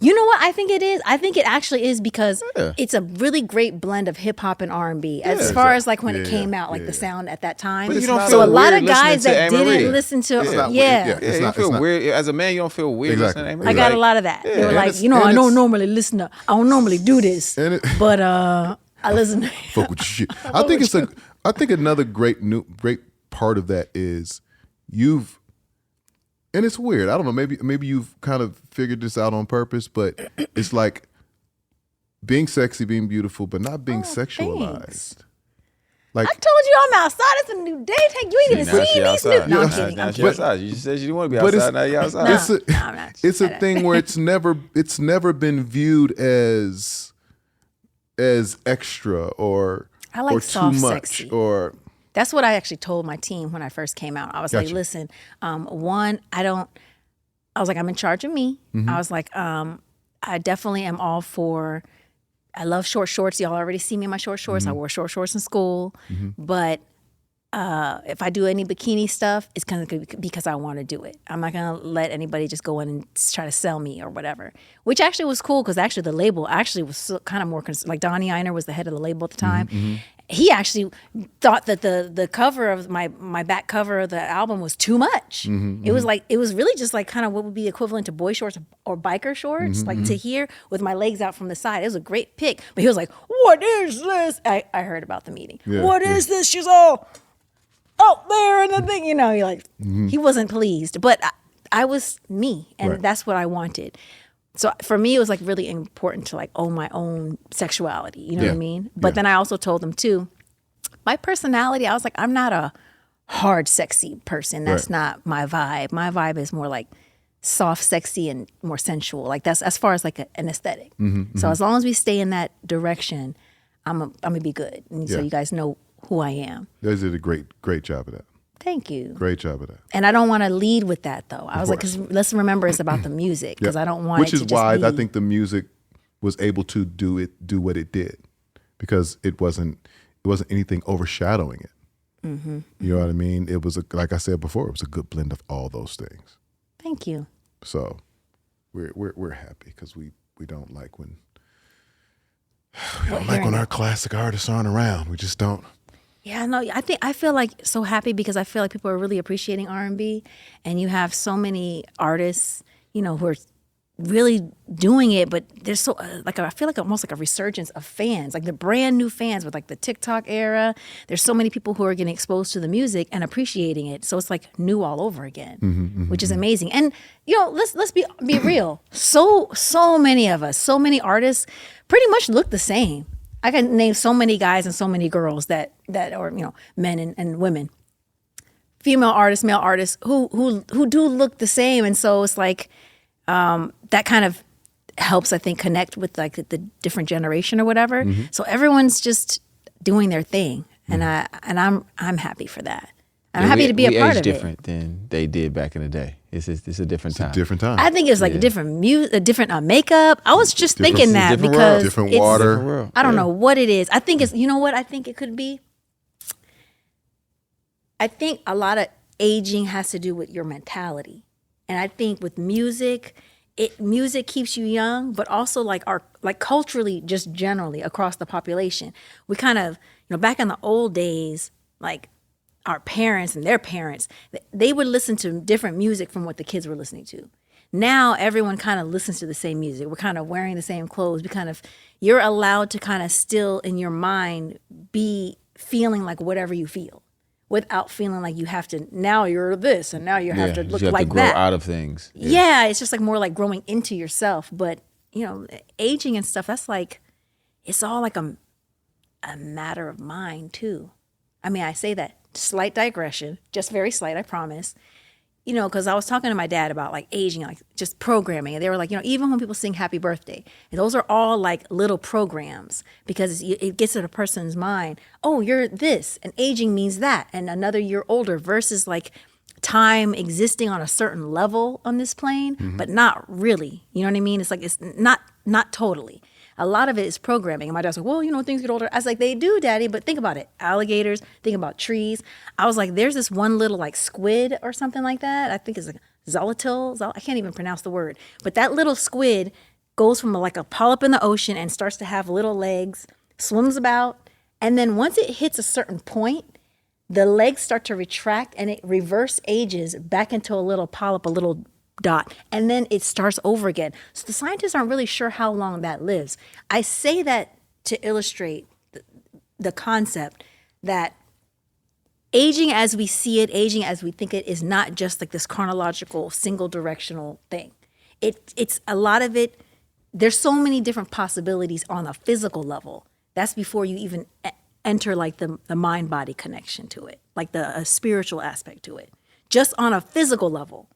You know what I think it is? I think it actually is because it's a really great blend of hip hop and R&B as far as like when it came out, like the sound at that time. But you don't feel so a lot of weird guys that Amerie. didn't listen to You don't feel weird as a man. You don't feel weird listening to Amerie. I got a lot of that. They were like, I don't normally listen to. I don't normally do this, but I listen. Fuck with your shit. I think another great part of that is and it's weird. I don't know. Maybe you've kind of figured this out on purpose, but it's like being sexy, being beautiful, but not being sexualized. Thanks. Like I told you, I'm outside. It's a new day. You ain't even seen these new. No, I'm kidding. I'm kidding. You just said you didn't want to be outside. Now you're outside. I'm not. It's a thing where it's never been viewed as extra or I like or soft, too much sexy. or. That's what I actually told my team when I first came out. I was like, listen, one, I was like, I'm in charge of me. Mm-hmm. I was like, I definitely am all for, I love short shorts. Y'all already see me in my short shorts. Mm-hmm. I wore short shorts in school. Mm-hmm. But if I do any bikini stuff, it's kind of because I want to do it. I'm not going to let anybody just go in and try to sell me or whatever, which actually was cool because actually the label actually was kind of more, like Donnie Einer was the head of the label at the time. Mm-hmm. He actually thought that the cover of my back cover of the album was too much. Mm-hmm, it was like, it was really just like kind of what would be equivalent to boy shorts or biker shorts, like to here with my legs out from the side. It was a great pick. But he was like, what is this? I heard about the meeting. Yeah, what is this? She's all out there and the thing, you're like, he wasn't pleased. But I was me, and that's what I wanted. So for me, it was like really important to like own my own sexuality. You know what I mean? But then I also told them too, my personality, I was like, I'm not a hard, sexy person. That's not my vibe. My vibe is more like soft, sexy, and more sensual. Like that's as far as like an aesthetic. Mm-hmm, so as long as we stay in that direction, I'm gonna be good. And so you guys know who I am. You guys did a great job of that. Thank you. Great job of that. And I don't want to lead with that though. I was like, because let's remember it's about the music. Because I don't want Which it to is why just be... I think the music was able to do what it did, because it wasn't anything overshadowing it. You know what I mean? It was, like I said before, it was a good blend of all those things. Thank you. So we're happy because we don't like when our classic artists aren't around. We just don't. Yeah, no, I feel like so happy because I feel like people are really appreciating R&B, and you have so many artists, you know, who are really doing it, but there's so I feel like almost like a resurgence of fans, like the brand new fans with like the TikTok era. There's so many people who are getting exposed to the music and appreciating it, so it's like new all over again, which is amazing. And you know, let's be real. So many of us, so many artists, pretty much look the same. I can name so many guys and so many girls that are, you know, men and women, female artists, male artists who do look the same, and so it's like. That kind of helps, I think, connect with like the different generation or whatever. So everyone's just doing their thing, and I'm happy for that. I'm happy to be a part of it. We age different than they did back in the day. It's a different time. It's a different time. I think it's like a different a different makeup. I was just thinking that different because world, different water. Different world. I don't know what it is. I think it's, you know what I think it could be? I think a lot of aging has to do with your mentality. And I think with music, music keeps you young, but also like culturally, just generally across the population, we kind of, you know, back in the old days, like our parents and their parents, they would listen to different music from what the kids were listening to. Now everyone kind of listens to the same music. We're kind of wearing the same clothes. You're allowed to kind of still in your mind be feeling like whatever you feel, without feeling like you have to, now you're this and now you have to look you have like to grow that. out of things. Yeah, it's just like more like growing into yourself. But, you know, aging and stuff, that's like, it's all like a matter of mind too. I mean, I say that, slight digression, just very slight, I promise. You know, because I was talking to my dad about like aging, like just programming. And they were like, you know, even when people sing happy birthday, and those are all like little programs because it gets to the person's mind. Oh, you're this, and aging means that, and another year older versus like time existing on a certain level on this plane, but not really. You know what I mean? It's like, it's not totally. A lot of it is programming. And my dad's like, well, you know, things get older. I was like, they do, Daddy, but think about it. Alligators, think about trees. I was like, there's this one little like squid or something like that. I think it's like Zolatil. I can't even pronounce the word. But that little squid goes from like a polyp in the ocean and starts to have little legs, swims about. And then once it hits a certain point, the legs start to retract and it reverse ages back into a little polyp, a little dot, and then it starts over again. So the scientists aren't really sure how long that lives. I say that to illustrate the concept that aging as we see it, aging as we think it, is not just like this chronological, single directional thing. It's a lot of it. There's so many different possibilities on a physical level. That's before you even enter like the mind-body connection to it, like the spiritual aspect to it, just on a physical level.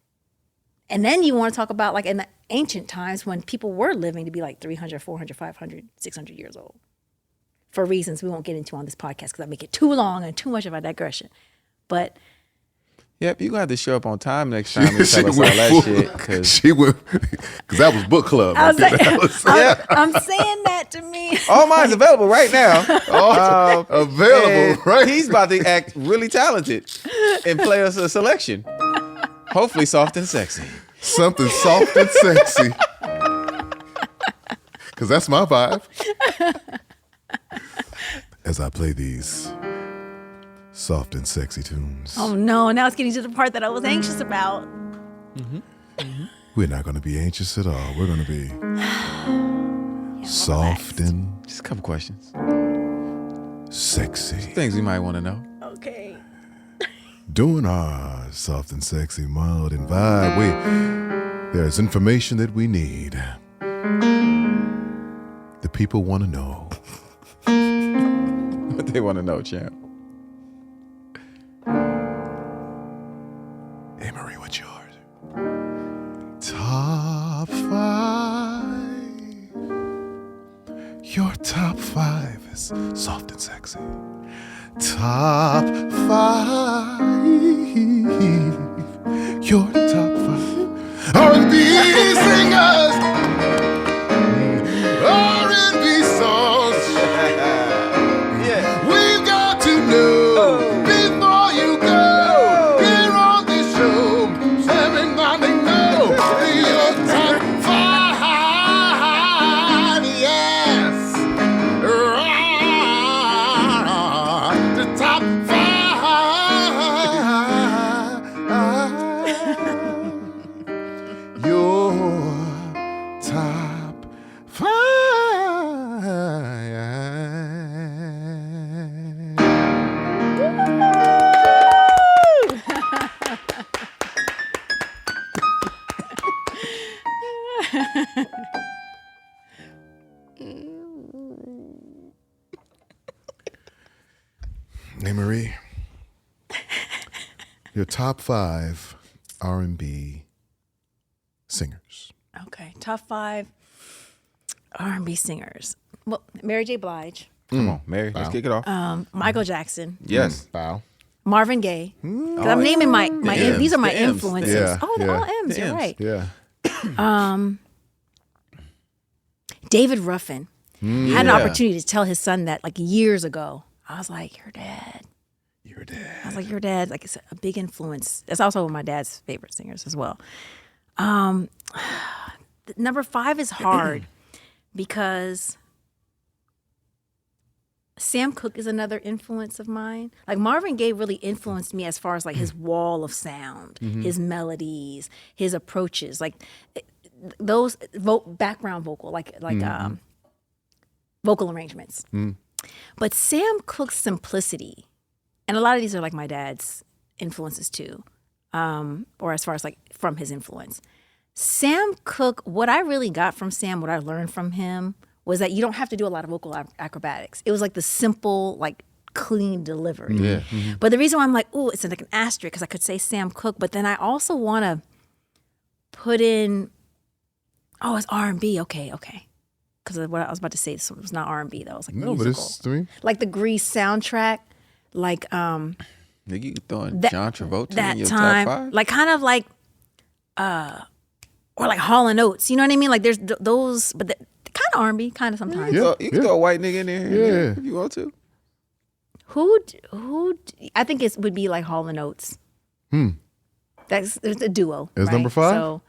And then you want to talk about like in the ancient times when people were living to be like 300, 400, 500, 600 years old. For reasons we won't get into on this podcast because I make it too long and too much of a digression. But yep, you're going to have to show up on time next time and tell us all that shit. Because that was book club. I'm saying that to me. All mine's available right now. Available, right? He's about to act really talented and play us a selection. Hopefully soft and sexy. Something soft and sexy. Because that's my vibe. As I play these soft and sexy tunes. Oh no, now it's getting to the part that I was anxious about. We're not going to be anxious at all. We're going to be soft and Just a couple questions. sexy. Things we might want to know. Okay. Doing our soft and sexy mode and vibe, there's information that we need. The people want to know. What they want to know, champ. Amerie, what's yours? Top 5. Your top 5 is soft and sexy. Top 5. Your top 5. R&B Singers. R&B Songs. Yeah. We've got to know before Amerie, your top 5 R&B singers. Okay, top 5 R&B singers. Well, Mary J. Blige, Come on, Mary, let's kick it off. Michael Jackson, Yes. Bow. Marvin Gaye. 'Cause I'm naming my M's, these are my the M's, the influences. M's. Oh, they're Yeah. all M's. The You're M's. right. Yeah. David Ruffin. Mm. Had an Yeah. opportunity to tell his son that like years ago. I was like, your dad. Your dad. I was like, your dad, like it's a big influence. That's also one of my dad's favorite singers as well. Number 5 is hard because Sam Cooke is another influence of mine. Like Marvin Gaye really influenced me as far as like his wall of sound, his melodies, his approaches, like those background vocal, vocal arrangements. But Sam Cooke's simplicity, and a lot of these are like my dad's influences too, or as far as like from his influence. Sam Cooke, what I really got from Sam, what I learned from him was that you don't have to do a lot of vocal acrobatics. It was like the simple, like clean delivery. Yeah. But the reason why I'm like, ooh, it's like an asterisk because I could say Sam Cooke, but then I also want to put in, oh, it's R&B. Okay. Because what I was about to say, so it was not R&B though. It was like No, musical. but it's three. Like the Grease soundtrack, like Nigga, you throwing that- John Travolta that in your time, top 5? like kind of like, or like Hall and Oates. You know what I mean? Like there's those, but kind of R&B, kind of sometimes. You can throw a white nigga in there, Yeah. if you want to. Who? I think it would be like Hall and Oates. That's it's a duo. Is right? number 5? So,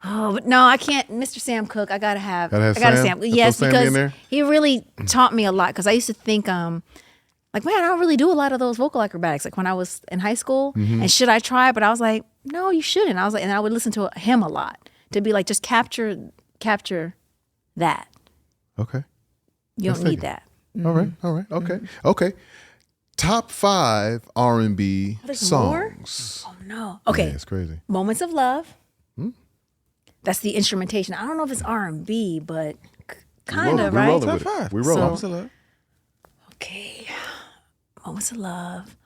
but no, I can't. Mr. Sam Cooke, I gotta have. Gotta have I gotta Sam? Sam. Throw Yes, Sammy because in there? he really taught me a lot. Because I used to think, like, man, I don't really do a lot of those vocal acrobatics. Like when I was in high school, and should I try? But I was like, no, you shouldn't. I was like, and I would listen to him a lot to be like, just capture that. Okay. You Let's don't need take it. that. All right. Okay. Top 5 R&B There's more? songs. Oh no. Okay. Yeah, it's crazy. Moments of Love. That's the instrumentation. I don't know if it's R&B, but kind of, We're right? rolling Top with it. 5. We rolling. Songs of love. Okay. Moments of Love.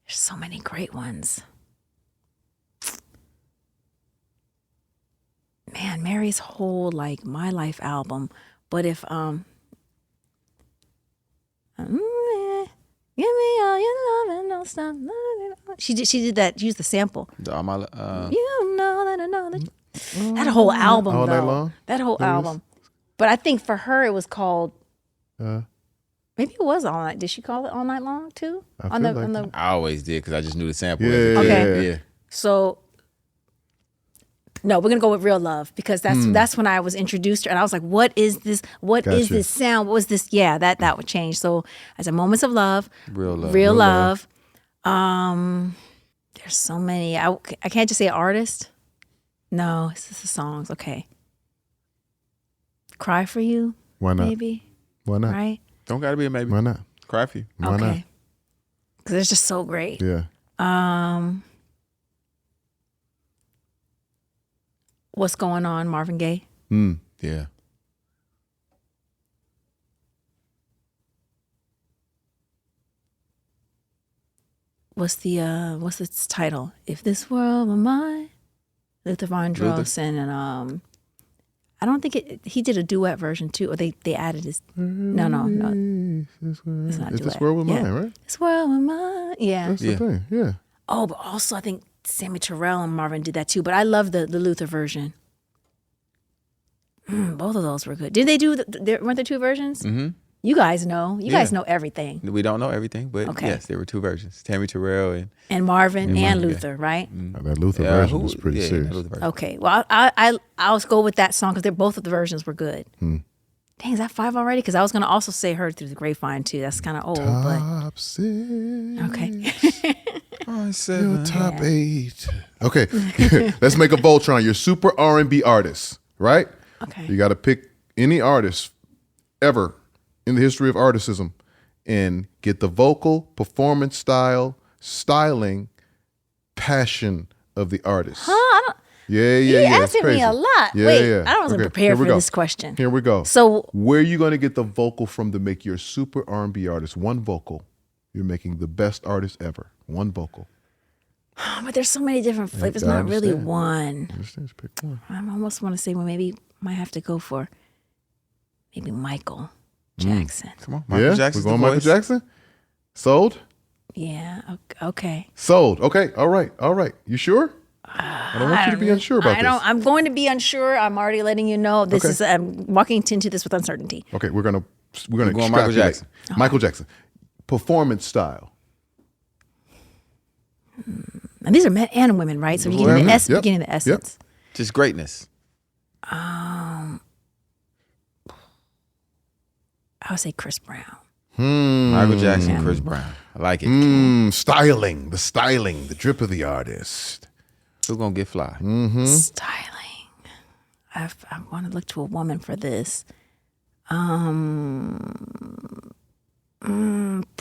There's so many great ones. Man, Mary's whole like My Life album. But if give me all your love and don't stop loving. She did that, used the sample. All my, You know that I know that. That whole album, All Night though. Long? That whole That is? album. But I think for her, it was called. Uh, Maybe it was All Night. Did she call it All Night Long too? I feel like that. I always did because I just knew the sample. Yeah. Okay. Yeah. So. No, we're gonna go with Real Love because that's when I was introduced to her, and I was like, "What is this? What is Gotcha. this sound? What was this?" Yeah, that would change. So I said, "Moments of Love, Real Love. Real Real Love." There's so many. I can't just say artist. No, it's just the songs. Okay. Cry for You, why not? maybe. Why not? Right? Don't gotta be a maybe. Why not? Cry for you. Why not? Okay. Because it's just so great. Yeah. What's Going On, Marvin Gaye. Yeah. What's its title? If This World Were Mine. Luther Vandross and I don't think he did a duet version too, or they added his. No. It's not this duet. world with Yeah. mine, right? This World Were Mine. Yeah. That's Yeah. the thing. Yeah. Oh, but also I think Sammy Terrell and Marvin did that too. But I love the Luther version. Both of those were good. Did they do? Weren't there 2 versions? Mm-hmm. You guys know. You guys know everything. We don't know everything, but Okay. yes, there were 2 versions. Tammy Terrell and And Marvin and Marvin, Luther, right? That Luther version was pretty serious. Luther version. Okay. Well, I'll go with that song because both of the versions were good. Dang, is that 5 already? Because I was going to also say Heard Through the Grapevine too. That's kind of old, but Top 6. okay. Your top 8. Okay. Let's make a Voltron. You're super R&B artist, right? Okay. You got to pick any artist ever in the history of articism and get the vocal, performance style, styling, passion of the artist. Yeah. You It's asking me crazy. a lot. Yeah, Wait, yeah. I wasn't Okay, prepared here we for go. this question. Here we go. So where are you going to get the vocal from to make your super R&B artist? One vocal. You're making the best artist ever. One vocal. but there's so many different flavors. I Not really understand. one. Understand? Just pick one. I almost want to say, well, maybe might have to go for maybe Michael Jackson. Come on, Michael Yeah? Jackson's We're going the Michael voice. Jackson? Sold? Yeah. Okay. Sold. Okay. All right. You sure? I don't want you to be unsure about this. I'm going to be unsure. I'm already letting you know. This is. I'm walking into this with uncertainty. Okay, we're gonna going Michael extrapolate. Jackson. Michael Jackson. Performance style. And these are men and women, right? So you're getting the getting the essence. Just greatness. I would say Chris Brown. Michael Jackson, Chris Brown. I like it. Styling, the drip of the artist. Who's gonna get fly? Styling. I want to look to a woman for this.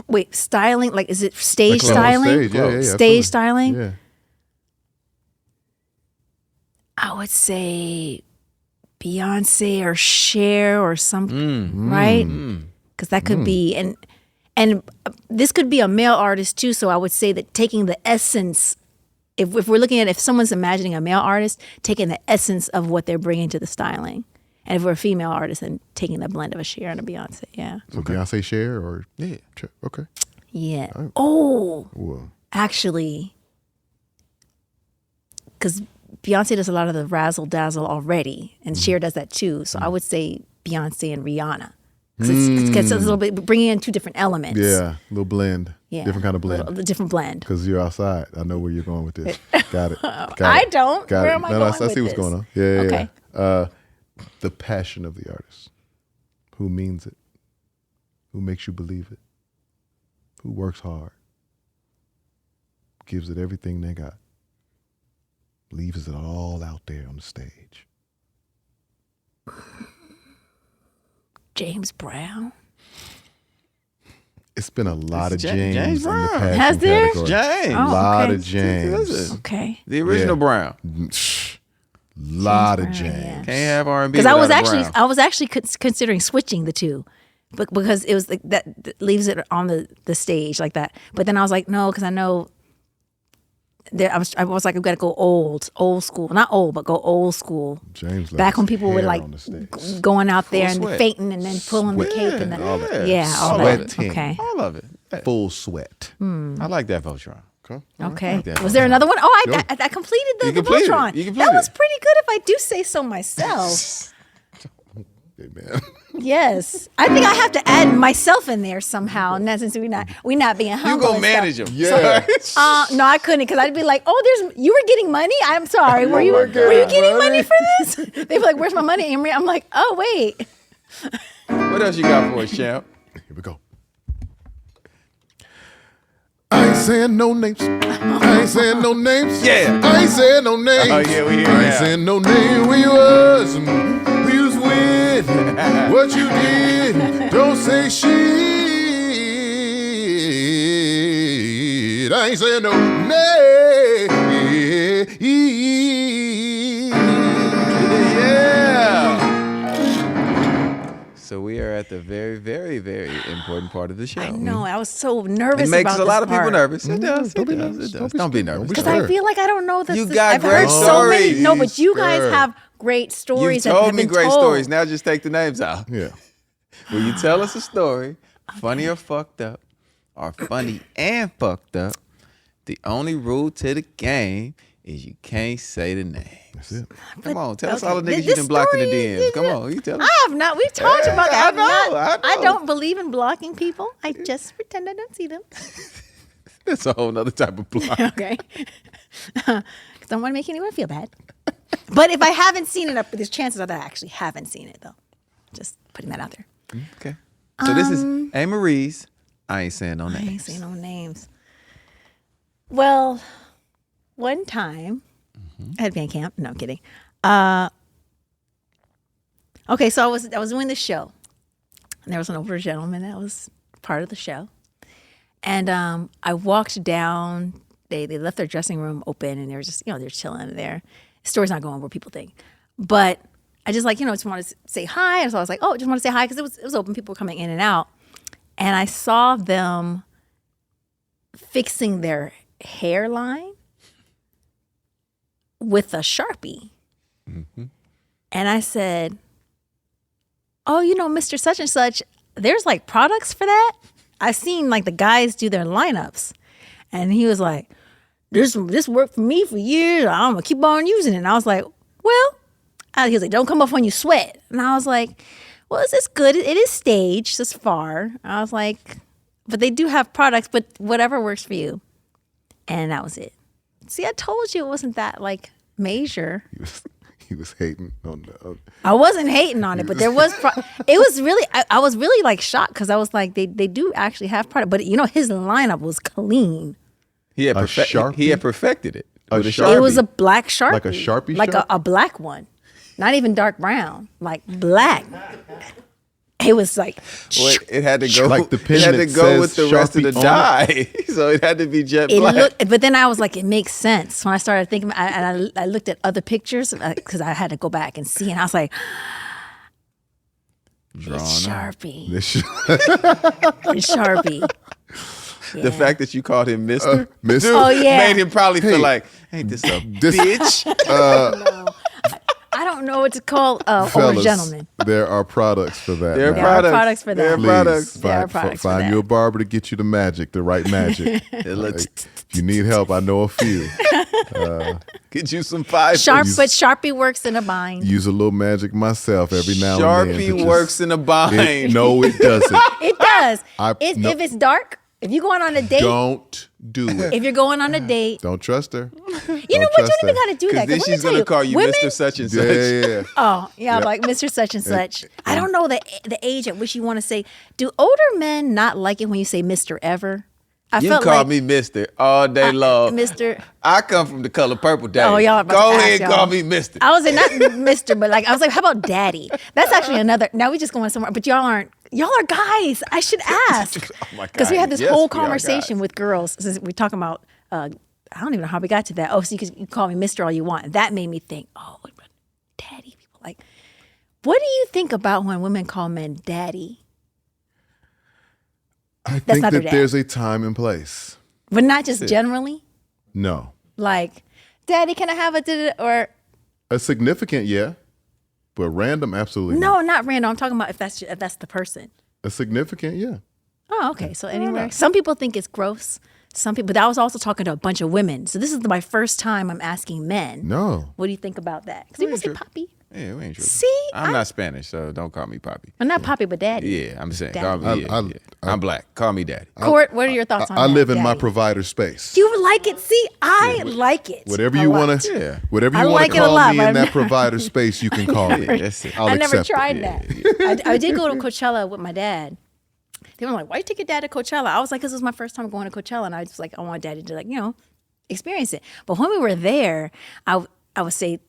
Wait, styling? Like, is it stage Like on styling? stage, yeah, Stage absolutely. styling? Yeah. I would say Beyonce or Cher or something, right? Because that could be, and this could be a male artist too. So I would say that taking the essence, if we're looking at, if someone's imagining a male artist, taking the essence of what they're bringing to the styling. And if we're a female artist, then taking the blend of a Cher and a Beyonce, yeah. So Beyonce, Cher, or Yeah. okay. Yeah. Oh, Well, actually, because Beyonce does a lot of the razzle dazzle already, and Cher does that too. So I would say Beyonce and Rihanna. Because it's a little bit bringing in two different elements. yeah, little blend. Yeah. Different kind of blend. A different blend. Because you're outside. I know where you're going with this. Got it. I don't. Got Where it. am I No, going I with see what's this? going on. Yeah. Okay. The passion of the artist. Who means it? Who makes you believe it? Who works hard? Gives it everything they got. Leaves it all out there on the stage. James Brown. It's been a lot of It's James, James in the Brown. passion Has there? category. James. Oh, A lot okay. of James. Okay. The original Brown. Lot of James James. Brown, yeah. Can't have R&B. Because without I was actually considering switching the two, but because it was like that leaves it on the stage like that. But then I was like, no, because I know I was like, I've got to go old school, not old, but go old school. James Back when people were hair like on the stage. going out there and sweat. fainting and then pulling the cape and then all that. all that. Sweating. Okay. All of it. Hey, Full sweat. I like that Voltron. Okay. that Was there another one? Oh, Go. I completed the You completed it. Voltron. You completed That was it. pretty good if I do say so myself. Hey, man. Yes. I think I have to add myself in there somehow. And that's since we're not being You humble. gonna and manage stuff. him. Yeah. No, I couldn't because I'd be like, "Oh, you were getting money. I'm sorry. Were you getting money for this?" They'd be like, "Where's my money, Emory?" I'm like, "Oh, wait." What else you got for us, champ? Here we go. I ain't saying no names. I ain't saying no names. Yeah. I ain't saying no names. Oh, yeah, we hear I ain't now. saying no name. Where you was, who you was with, what you did. Don't say shit. I ain't saying no name. Yeah. So we are at the very, very, very important part of the show. I know. I was so nervous. It makes about a lot this of people part. nervous. It does. Don't It be does. nervous. It does. Don't be nervous. Because scared. I feel like I don't know that. You got I've great heard so many. stories. No, but you guys Scared. have great stories. You've that told have me been great told. stories. Now just take the names out. Yeah. Will you tell us a story, funny or fucked up, or funny and fucked up? The only rule to the game is you can't say the names. That's it. Come on, tell us Okay, all the niggas you this done blocked in the story DMs. is- Come on, you tell us. I have not. We've talked about that. I know. I don't believe in blocking people. I just pretend I don't see them. That's a whole nother type of block. Okay. Because I don't want to make anyone feel bad. But if I haven't seen it, there's chances that I actually haven't seen it, though. Just putting that out there. Okay. So this is Amerie's. I ain't saying no I names. ain't saying no names. Well, one time at band camp. No, I'm kidding. Okay, so I was doing the show, and there was an older gentleman that was part of the show, and I walked down. They left their dressing room open, and they were just they're chilling there, story's not going where people think. But I just just wanted to say hi. And so I was like, oh, just want to say hi because it was open. People were coming in and out. And I saw them fixing their hairline with a Sharpie. Mm-hmm. And I said, oh, Mr. Such and Such, there's like products for that. I've seen like the guys do their lineups. And he was like, this worked for me for years. I'm going to keep on using it. And I was like, well, he was like, don't come off when you sweat. And I was like, well, is this good? It is staged this far. I was like, but they do have products, but whatever works for you. And that was it. See, I told you it wasn't that like major. He was hating on the. I wasn't hating on it, but there was. It was really. I was really like shocked because I was like, they do actually have product, but his lineup was clean. He had perfected it. It was a black Sharpie, like a Sharpie, like a black one, not even dark brown, like black. It was like it had to go like the pen. It had to go with the rest of the Sharpie dye, so it had to be jet black. But then I was like, it makes sense when I started thinking. And I looked at other pictures because I had to go back and see, and I was like, it's Sharpie. It's Sharpie. Yeah. The fact that you called him Mr. Mr. Made him probably feel like, ain't this a bitch? I don't know what to call Fellas, older gentlemen. There are products for that. There are products for that. There are products. Find you a barber to get you the magic, the right magic. If you need help, I know a few. Get you some five. But Sharpie works in a bind. Use a little magic myself every now and then. Sharpie works in a bind. No, it doesn't. It does. If it's dark, if you're going on a date, don't do it. If you're going on a date, don't trust her. You know what? You don't even got to do that. Because then she's going to call you women, Mr. Such and Such. Yeah. Oh, yeah, like Mr. Such and Such. I don't know the age at which you want to say. Do older men not like it when you say Mr. ever? You call me Mr. all day long. Mr. I come from the color purple, Daddy. Oh, y'all go ahead and call me Mr. I was not Mr., but like I was like, how about Daddy? That's actually another. Now we just going somewhere, but y'all are guys. I should ask. Oh my God! Because we had this whole conversation with girls. Since we're talking about, I don't even know how we got to that. Oh, so you call me Mr. all you want. And that made me think, oh, Daddy. People like, what do you think about when women call men Daddy? I think that there's a time and place. But not just generally? No. Like, Daddy, can I have or a significant, yeah. But random, absolutely not. Not random. I'm talking about if that's the person. A significant, yeah. Oh, okay. So anyway, some people think it's gross. Some people, but I was also talking to a bunch of women. So this is my first time I'm asking men. No. What do you think about that? Because people say Papi. Yeah, we ain't tripping. See? I'm not Spanish, so don't call me Papi. I'm not Papi, but Daddy. Yeah, I'm saying, Daddy. call me, I'm black. Call me Daddy. Court, what are your thoughts on that? I live in Daddy? my provider space. You like it? See, I like it. Whatever you want to call me in that provider space, you can call me. That's it. I never tried that. I did go to Coachella with my dad. They were like, why you take your dad to Coachella? I was like, this is my first time going to Coachella. And I was like, I want Daddy to experience it. But when we were there, I would say,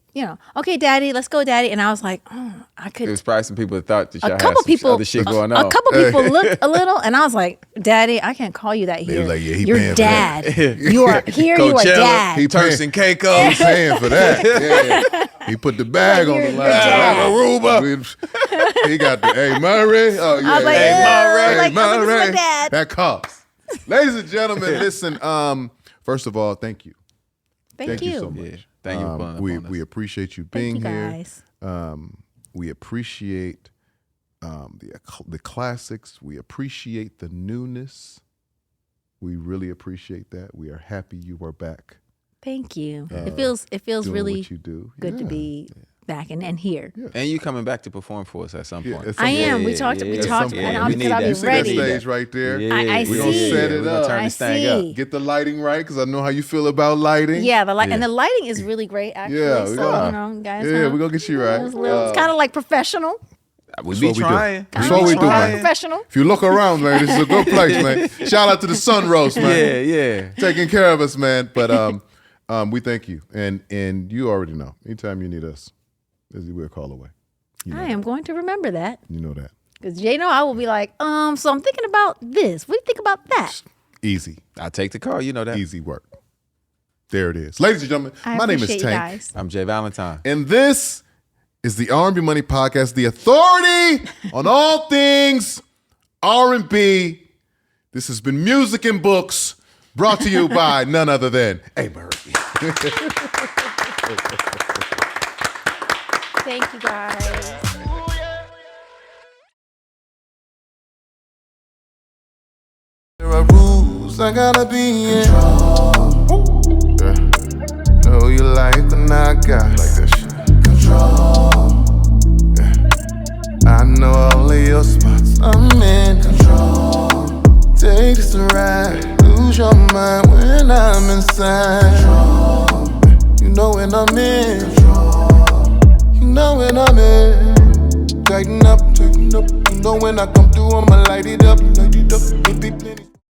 okay, Daddy, let's go, Daddy. And I was like, I could. There's probably some people that thought that y'all had some other shit going on. A couple people looked a little, and I was like, Daddy, I can't call you that here. Like, yeah, You're dad. You are here. You are dad. He Turks and Caicos. He's paying for that. Yeah. He put the bag on the line. Aruba. He got the Amerie. Oh yeah. I was like, Hey, Amerie. Like, my dad. That costs. Ladies and gentlemen, listen. First of all, thank you. Thank you so much. Yeah. Thank you for pulling up on us. We appreciate you being here. Guys. We appreciate the classics. We appreciate the newness. We really appreciate that. We are happy you are back. Thank you. It feels really what you do. good to be back and here. Yeah. And you coming back to perform for us at some point. I am. We talked, and I'll be ready. That stage right there. I see. We're going to set it up. Turn this thing up. Get the lighting right, because I know how you feel about lighting. Yeah, and the lighting is really great, actually. Yeah, guys. Yeah, we're going to get you right. It's kind of like professional. We be trying. That's what we do, man. Professional. If you look around, man, this is a good place, man. Shout out to the Sun Roast, man. Yeah. Taking care of us, man. But we thank you. And you already know. Anytime you need us, we're a call away. I am going to remember that. You know that. Because I will be like, so I'm thinking about this. What do you think about that? Easy. I take the call. You know that. Easy work. There it is. Ladies and gentlemen, I my name is appreciate you Tank. guys. I'm J Valentine. And this is the R&B Money Podcast, the authority on all things R&B. This has been Music and Books, brought to you by none other than Amerie. Thank you guys. There are rules I gotta be in. Yeah. Know you like when I got like that shit. Control. Yeah. I know all of your spots. I'm in control. Take this to ride. Lose your mind when I'm inside. Control. You know when I'm in. Control. You know when I'm in. Tighten up, tighten up. You know when I come through, I'ma light it up, light it up. It be plenty.